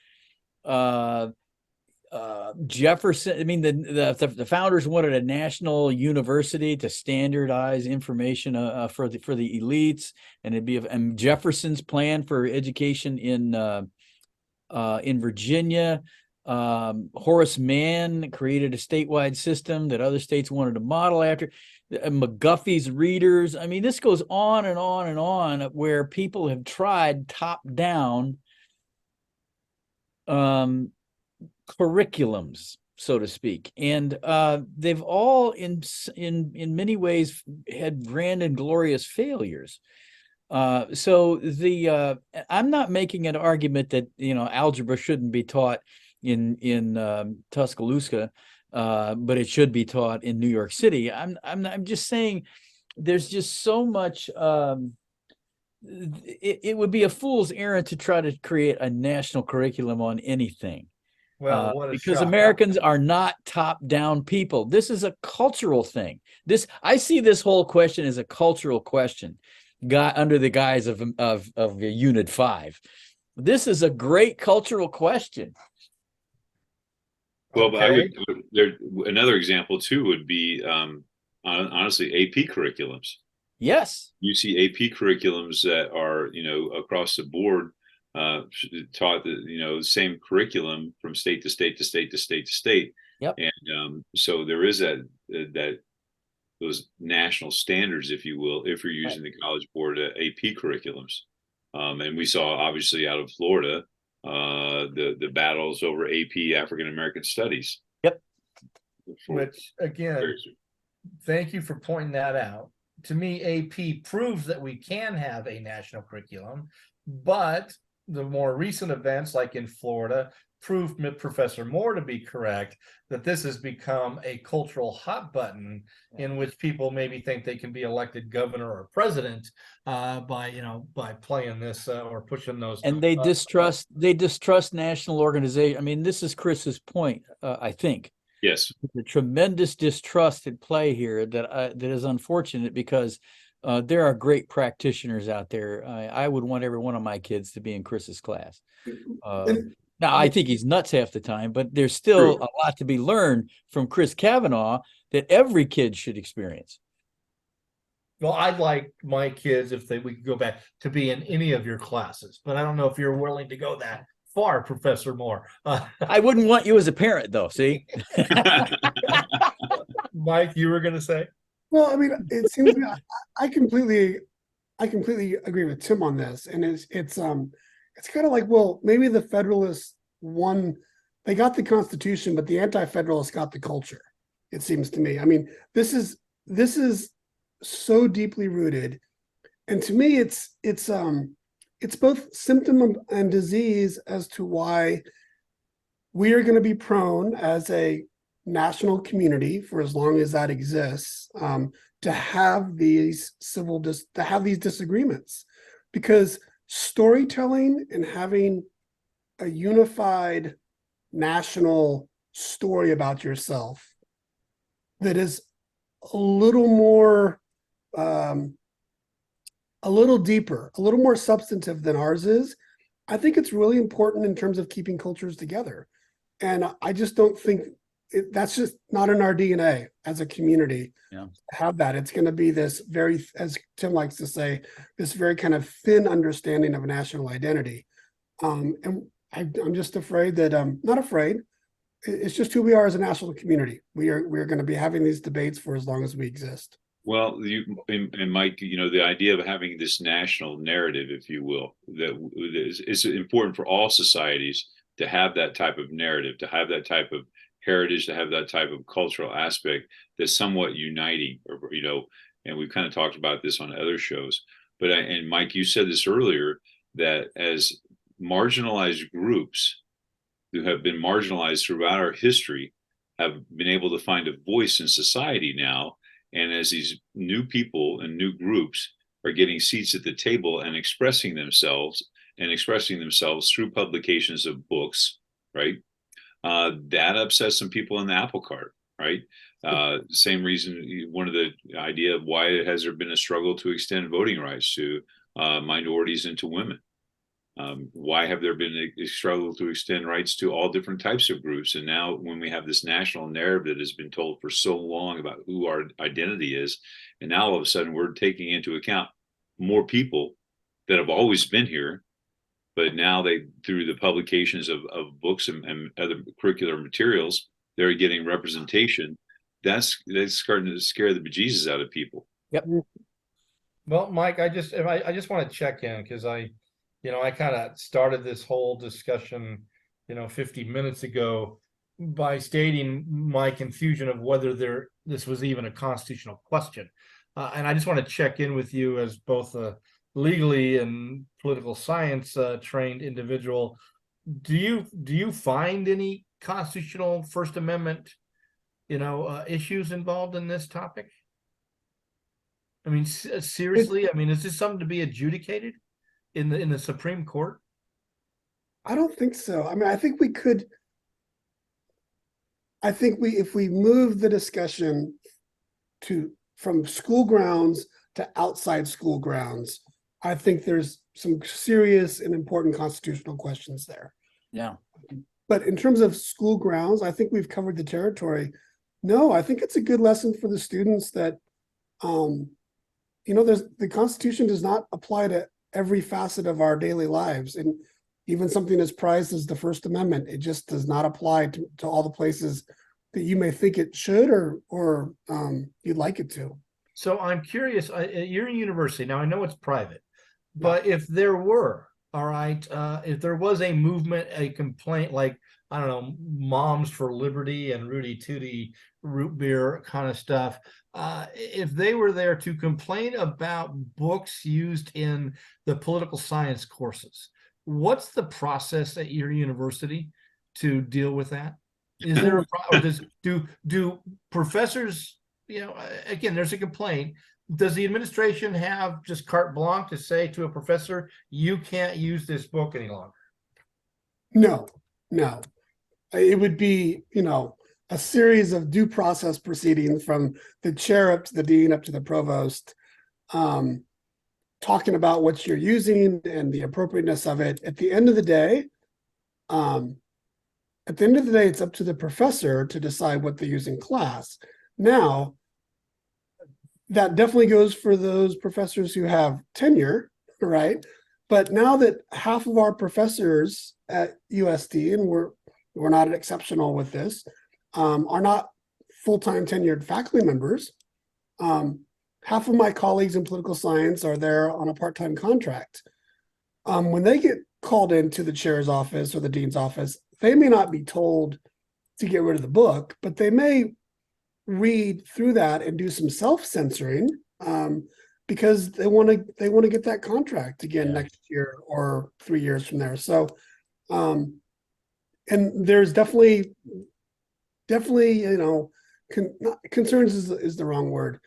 Jefferson, I mean, the founders wanted a national university to standardize information for the elites, and it'd be and Jefferson's plan for education in Virginia. Horace Mann created a statewide system that other states wanted to model after. McGuffey's readers. I mean, this goes on and on and on, where people have tried top-down curriculums, so to speak, and they've all in many ways had grand and glorious failures. So I'm not making an argument that algebra shouldn't be taught in Tuscaloosa, but it should be taught in New York City. I'm just saying there's just so much. It would be a fool's errand to try to create a national curriculum on anything. Well, what a because shock. Americans are not top-down people. This is a cultural thing. I see this whole question as a cultural question, under the guise of Unit 5. This is a great cultural question. Well, but another example too would be honestly AP curriculums. Yes. You see AP curriculums that are, across the board, taught the same curriculum from state to state to state to state to state. Yep. And so there is that those national standards, if you will, if you're using the College Board AP curriculums. And we saw obviously out of Florida the battles over AP African American Studies. Yep. Which again, thank you for pointing that out. To me, AP proves that we can have a national curriculum, but the more recent events, like in Florida, proved Professor Moore to be correct, that this has become a cultural hot button in which people maybe think they can be elected governor or president by playing this or pushing those. And they distrust national organization. I mean, this is Chris's point, I think. Yes. The tremendous distrust at play here that is unfortunate, because there are great practitioners out there. I would want every one of my kids to be in Chris's class. Now, I think he's nuts half the time, but there's still a lot to be learned from Chris Kavanaugh that every kid should experience. Well, I'd like my kids, we could go back, to be in any of your classes, but I don't know if you're willing to go that far, Professor Moore. I wouldn't want you as a parent, though. See, Mike, you were going to say? Well, I mean, it seems to me, I completely agree with Tim on this, and it's kind of like, well, maybe the Federalists won; they got the Constitution, but the Anti-Federalists got the culture. It seems to me. I mean, this is so deeply rooted, and to me, it's both symptom and disease as to why we are going to be prone as a national community, for as long as that exists, to have these disagreements, because storytelling and having a unified national story about yourself that is a little more a little deeper, a little more substantive than ours is, I think it's really important in terms of keeping cultures together. And I just don't think that's just not in our DNA as a community. Yeah. To have that. It's going to be this very, as Tim likes to say, this very kind of thin understanding of a national identity. And I'm just afraid that, not afraid, it's just who we are as a national community. We're going to be having these debates for as long as we exist. Well, and Mike, the idea of having this national narrative, if you will, that is important for all societies to have that type of narrative, to have that type of heritage, to have that type of cultural aspect that's somewhat uniting, and we've kind of talked about this on other shows. But and Mike, you said this earlier, that as marginalized groups who have been marginalized throughout our history have been able to find a voice in society now. And as these new people and new groups are getting seats at the table and expressing themselves through publications of books, right? That upsets some people in the apple cart, right? Same reason, one of the idea of why has there been a struggle to extend voting rights to minorities and to women? Why have there been a struggle to extend rights to all different types of groups? And now when we have this national narrative that has been told for so long about who our identity is, and now all of a sudden we're taking into account more people that have always been here, but now through the publications of books and other curricular materials, they're getting representation. That's starting to scare the bejesus out of people. Yep. Well, Mike, I just want to check in, because I kind of started this whole discussion, 50 minutes ago by stating my confusion of whether this was even a constitutional question. And I just want to check in with you as both a legally and political science trained individual. Do you find any constitutional First Amendment, issues involved in this topic? I mean, seriously, I mean, is this something to be adjudicated in the Supreme Court? I don't think so. I mean, I think if we move the discussion from school grounds to outside school grounds, I think there's some serious and important constitutional questions there. Yeah. But in terms of school grounds, I think we've covered the territory. No, I think it's a good lesson for the students that, there's the Constitution does not apply to every facet of our daily lives, and even something as prized as the First Amendment, it just does not apply to all the places that you may think it should or you'd like it to. So I'm curious, at your university, now I know it's private, but if there were, all right, if there was a movement, a complaint like, I don't know, Moms for Liberty and Rudy Tooty root beer kind of stuff, if they were there to complain about books used in the political science courses, what's the process at your university to deal with that? Is there a or do professors, again, there's a complaint. Does the administration have just carte blanche to say to a professor, you can't use this book any longer? No. It would be, a series of due process proceedings from the chair up to the dean, up to the provost, talking about what you're using and the appropriateness of it. At the end of the day, it's up to the professor to decide what they use in class. Now, that definitely goes for those professors who have tenure, right? But now that half of our professors at USD, and we're not exceptional with this, are not full-time tenured faculty members, half of my colleagues in political science are there on a part-time contract. When they get called into the chair's office or the dean's office, they may not be told to get rid of the book, but they may read through that and do some self-censoring because they want to get that contract again next year or 3 years from there. So, and there's definitely, concerns is the wrong word.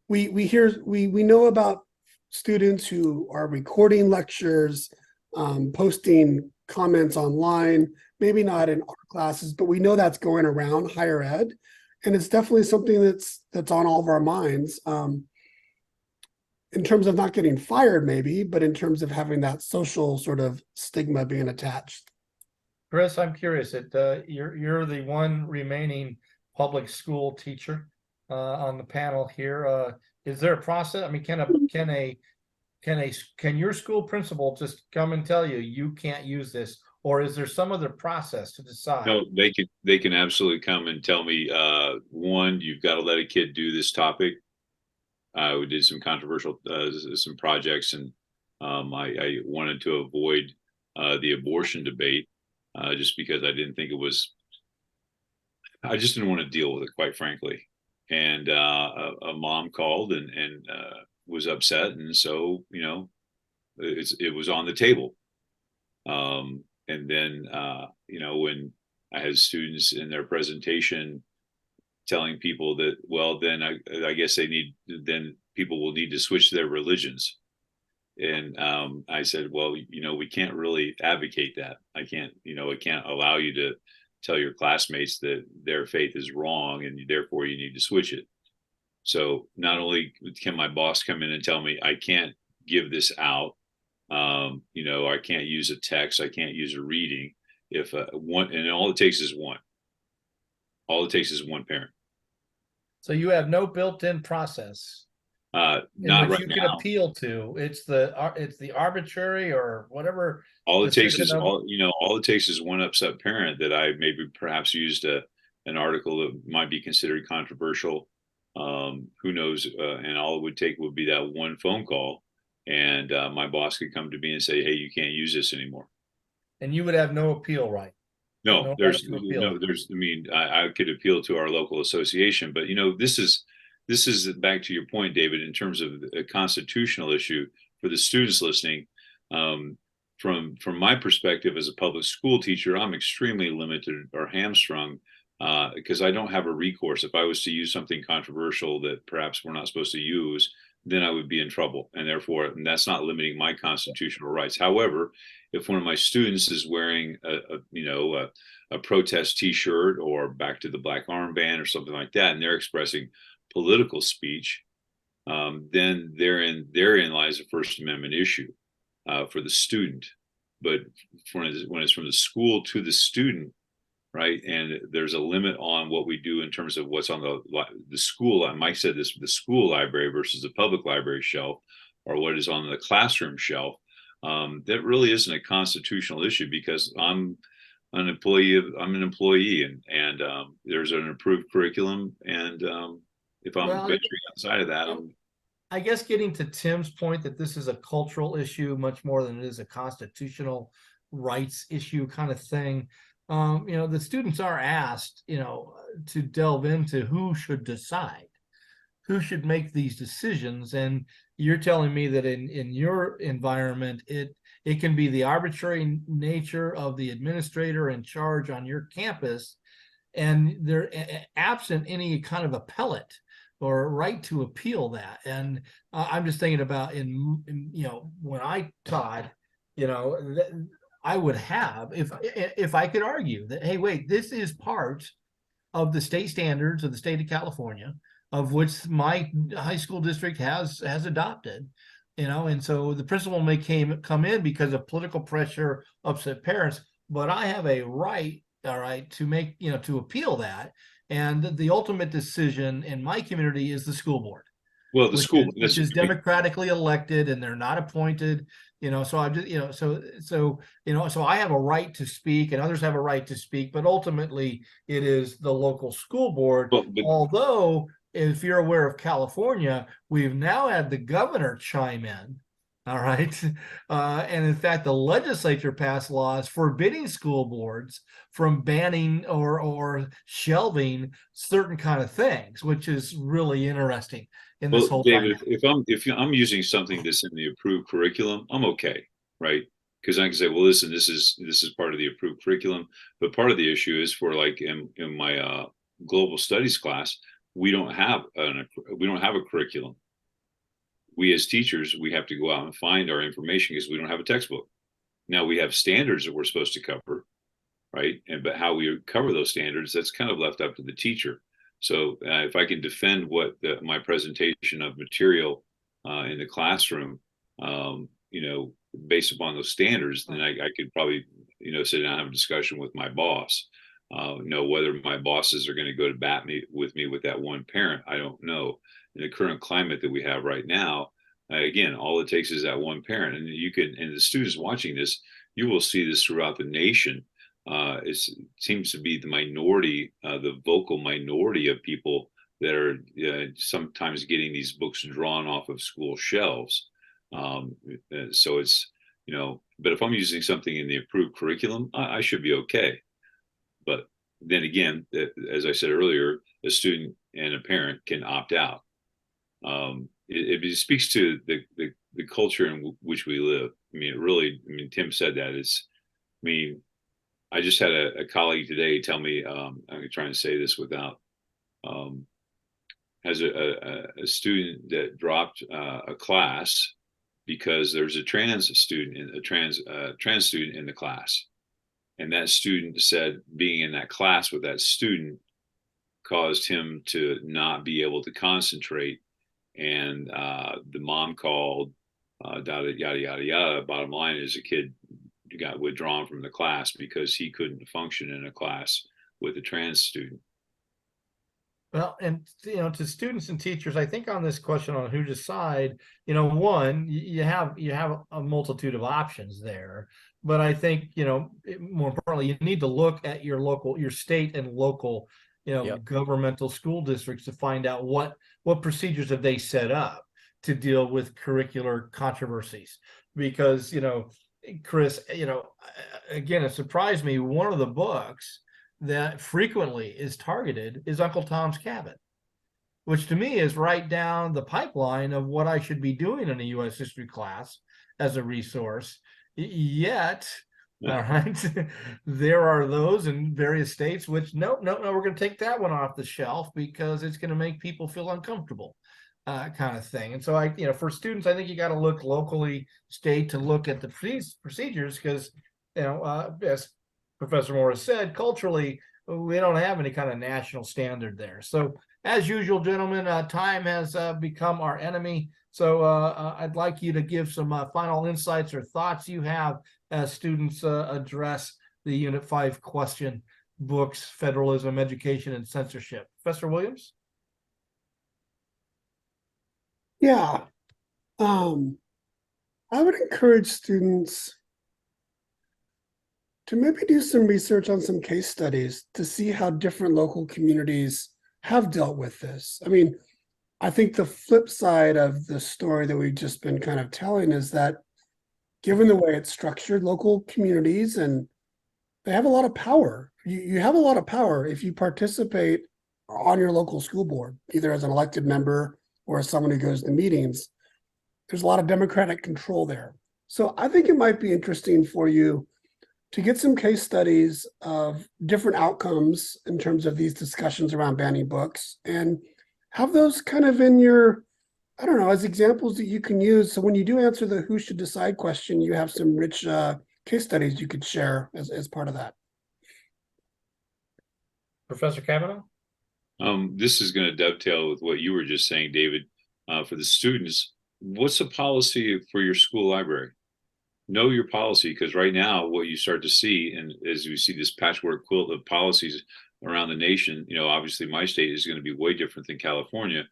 We know about students who are recording lectures, posting comments online, maybe not in our classes, but we know that's going around higher ed. And it's definitely something that's on all of our minds, in terms of not getting fired, maybe, but in terms of having that social sort of stigma being attached. Chris, I'm curious. You're the one remaining public school teacher on the panel here. Is there a process? I mean, can your school principal just come and tell you can't use this, or is there some other process to decide? No, they can absolutely come and tell me, one, you've got to let a kid do this topic. We did some controversial some projects, and I wanted to avoid the abortion debate just because I didn't think I just didn't want to deal with it, quite frankly. And a mom called and was upset, and so it was on the table. And then when I had students in their presentation telling people that, well, then I guess then people will need to switch their religions. And I said, well, we can't really advocate that. I can't allow you to tell your classmates that their faith is wrong and therefore you need to switch it. So not only can my boss come in and tell me I can't give this out, I can't use a text, I can't use a reading if one, and all it takes is one. All it takes is one parent. So you have no built-in process Not right you can now. appeal to. It's the arbitrary or whatever. All it takes is all it takes is one upset parent that I maybe perhaps used an article that might be considered controversial. Who knows? And all it would take would be that one phone call, and my boss could come to me and say, "Hey, you can't use this anymore." And you would have no appeal right. No, I mean, I could appeal to our local association, but this is back to your point, David, in terms of a constitutional issue for the students listening. From my perspective as a public school teacher, I'm extremely limited or hamstrung because I don't have a recourse. If I was to use something controversial that perhaps we're not supposed to use, then I would be in trouble, and therefore that's not limiting my constitutional rights. However, if one of my students is wearing a protest T-shirt or back to the black armband or something like that, and they're expressing political speech, then therein lies a First Amendment issue for the student. But when it's from the school to the student, right? And there's a limit on what we do in terms of what's on the school. Mike said this: the school library versus the public library shelf, or what is on the classroom shelf. That really isn't a constitutional issue because I'm an employee, and there's an approved curriculum, and if I'm venturing outside of that, I guess getting to Tim's point that this is a cultural issue much more than it is a constitutional rights issue kind of thing. The students are asked, to delve into who should decide, who should make these decisions. And you're telling me that in your environment, it can be the arbitrary nature of the administrator in charge on your campus, and they're absent any kind of appellate or right to appeal that. And I'm just thinking about in when I taught, I would have, if I could argue that, hey, wait, this is part of the state standards of the state of California, of which my high school district has adopted, and so the principal may come in because of political pressure, upset parents, but I have a right, all right, to make, to appeal that. And the ultimate decision in my community is the school board. Well, which is democratically elected, and they're not appointed. So I just, so I have a right to speak, and others have a right to speak, but ultimately it is the local school board. Although, if you're aware of California, we've now had the governor chime in. All right. And in fact, the legislature passed laws forbidding school boards from banning or shelving certain kind of things, which is really interesting in this whole David, if I'm using something that's in the approved curriculum, I'm okay, right? Because I can say, well, listen, this is part of the approved curriculum. But part of the issue is for, like, in my global studies class, we don't have a curriculum. We as teachers, we have to go out and find our information because we don't have a textbook. Now we have standards that we're supposed to cover, right? But how we cover those standards, that's kind of left up to the teacher. So if I can defend my presentation of material in the classroom, based upon those standards, then I could probably, sit down and have a discussion with my boss. Whether my bosses are going to go to bat with me with that one parent, I don't know. In the current climate that we have right now, again, all it takes is that one parent, and and the students watching this, you will see this throughout the nation. It seems to be the minority, the vocal minority of people that are sometimes getting these books drawn off of school shelves. So it's, but if I'm using something in the approved curriculum, I should be okay. But then again, as I said earlier, a student and a parent can opt out. It speaks to the culture in which we live. Tim said that. I just had a colleague today tell me, I'm trying to say this without, has a student that dropped a class because there's a trans student in the class. And that student said being in that class with that student caused him to not be able to concentrate. And the mom called, yada, yada, yada, yada. Bottom line is the kid got withdrawn from the class because he couldn't function in a class with a trans student. Well, and to students and teachers, I think on this question on who decide, one, you have a multitude of options there, but I think more importantly, you need to look at your state and local, governmental school districts to find out what procedures have they set up to deal with curricular controversies. Because Chris, again, it surprised me. One of the books that frequently is targeted is Uncle Tom's Cabin, which to me is right down the pipeline of what I should be doing in a U.S. history class as a resource. Yet, all right, there are those in various states which, no, we're going to take that one off the shelf because it's going to make people feel uncomfortable, kind of thing. And so for students, I think you got to look locally, state, to look at the procedures because, as Professor Morris said, culturally, we don't have any kind of national standard there. So as usual, gentlemen, time has become our enemy. So I'd like you to give some final insights or thoughts you have as students address the Unit 5 question books, federalism, education, and censorship. Professor Williams? Yeah. I would encourage students to maybe do some research on some case studies to see how different local communities have dealt with this. I mean, I think the flip side of the story that we've just been kind of telling is that given the way it's structured, local communities and they have a lot of power. You have a lot of power if you participate on your local school board, either as an elected member or as someone who goes to meetings. There's a lot of democratic control there. So I think it might be interesting for you to get some case studies of different outcomes in terms of these discussions around banning books and have those kind of in your, I don't know, as examples that you can use. So when you do answer the who should decide question, you have some rich case studies you could share as part of that. Professor Kavanaugh? This is going to dovetail with what you were just saying, David. For the students, what's the policy for your school library? Know your policy, because right now what you start to see, and as we see this patchwork quilt of policies around the nation, obviously my state is going to be way different than California,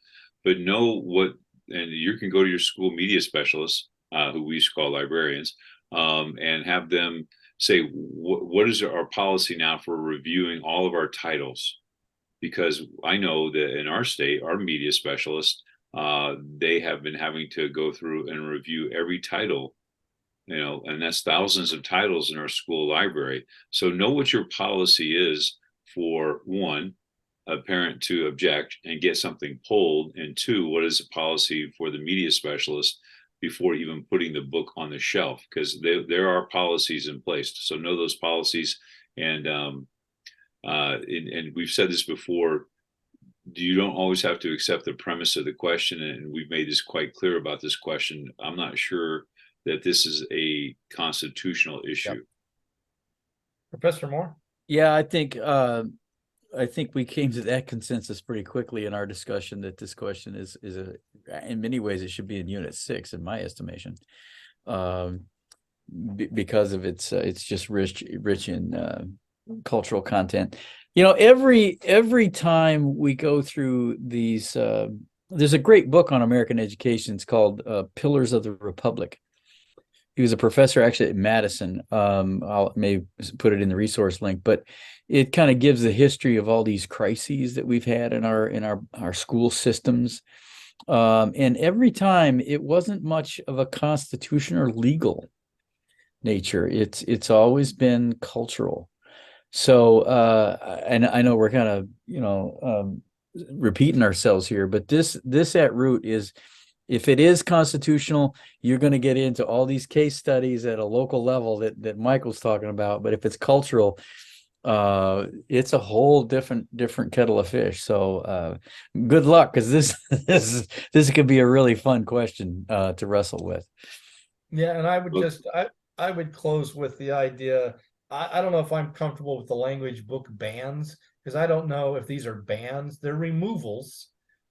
but know what, and you can go to your school media specialists, who we used to call librarians, and have them say, what is our policy now for reviewing all of our titles? Because I know that in our state, our media specialists, they have been having to go through and review every title, and that's thousands of titles in our school library. So know what your policy is for, one, a parent to object and get something pulled, and two, what is the policy for the media specialist before even putting the book on the shelf, because there are policies in place. So know those policies, and we've said this before, you don't always have to accept the premise of the question, and we've made this quite clear about this question. I'm not sure that this is a constitutional issue. Yep. Professor Moore? Yeah, I think we came to that consensus pretty quickly in our discussion that this question is in many ways it should be in Unit 6 in my estimation, because of its just rich in cultural content. Every time we go through these, there's a great book on American education. It's called Pillars of the Republic. He was a professor actually at Madison. I'll maybe put it in the resource link, but it kind of gives the history of all these crises that we've had in our school systems. And every time it wasn't much of a constitutional or legal nature. It's always been cultural. So, and I know we're kind of, repeating ourselves here, but this at root is, if it is constitutional, you're going to get into all these case studies at a local level that Michael's talking about. But if it's cultural, it's a whole different kettle of fish. So good luck, because this could be a really fun question to wrestle with. Yeah, and I would I would close with the idea. I don't know if I'm comfortable with the language book bans, because I don't know if these are bans. They're removals.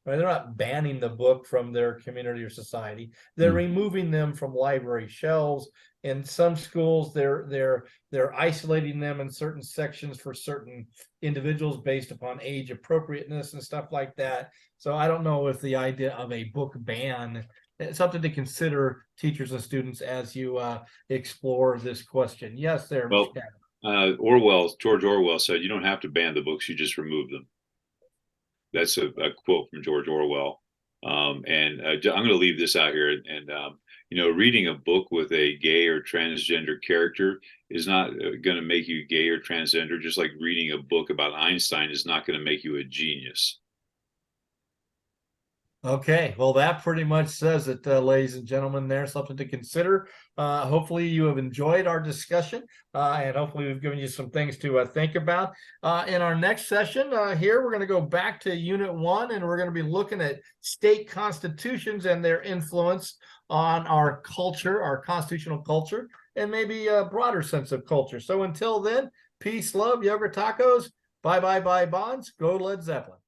Right? They're not banning the book from their community or society. They're removing them from library shelves. In some schools, they're isolating them in certain sections for certain individuals based upon age appropriateness and stuff like that. So I don't know if the idea of a book ban is something to consider, teachers and students, as you explore this question. Yes, there. Well, George Orwell said, "You don't have to ban the books; you just remove them." That's a quote from George Orwell. And I'm going to leave this out here. And reading a book with a gay or transgender character is not going to make you gay or transgender, just like reading a book about Einstein is not going to make you a genius. Okay, well, that pretty much says it, ladies and gentlemen. There's something to consider. Hopefully you have enjoyed our discussion, and hopefully we've given you some things to think about. In our next session here, we're going to go back to Unit 1, and we're going to be looking at state constitutions and their influence on our culture, our constitutional culture, and maybe a broader sense of culture. So until then, peace, love, yoga, tacos, bye, bonds, go Led Zeppelin.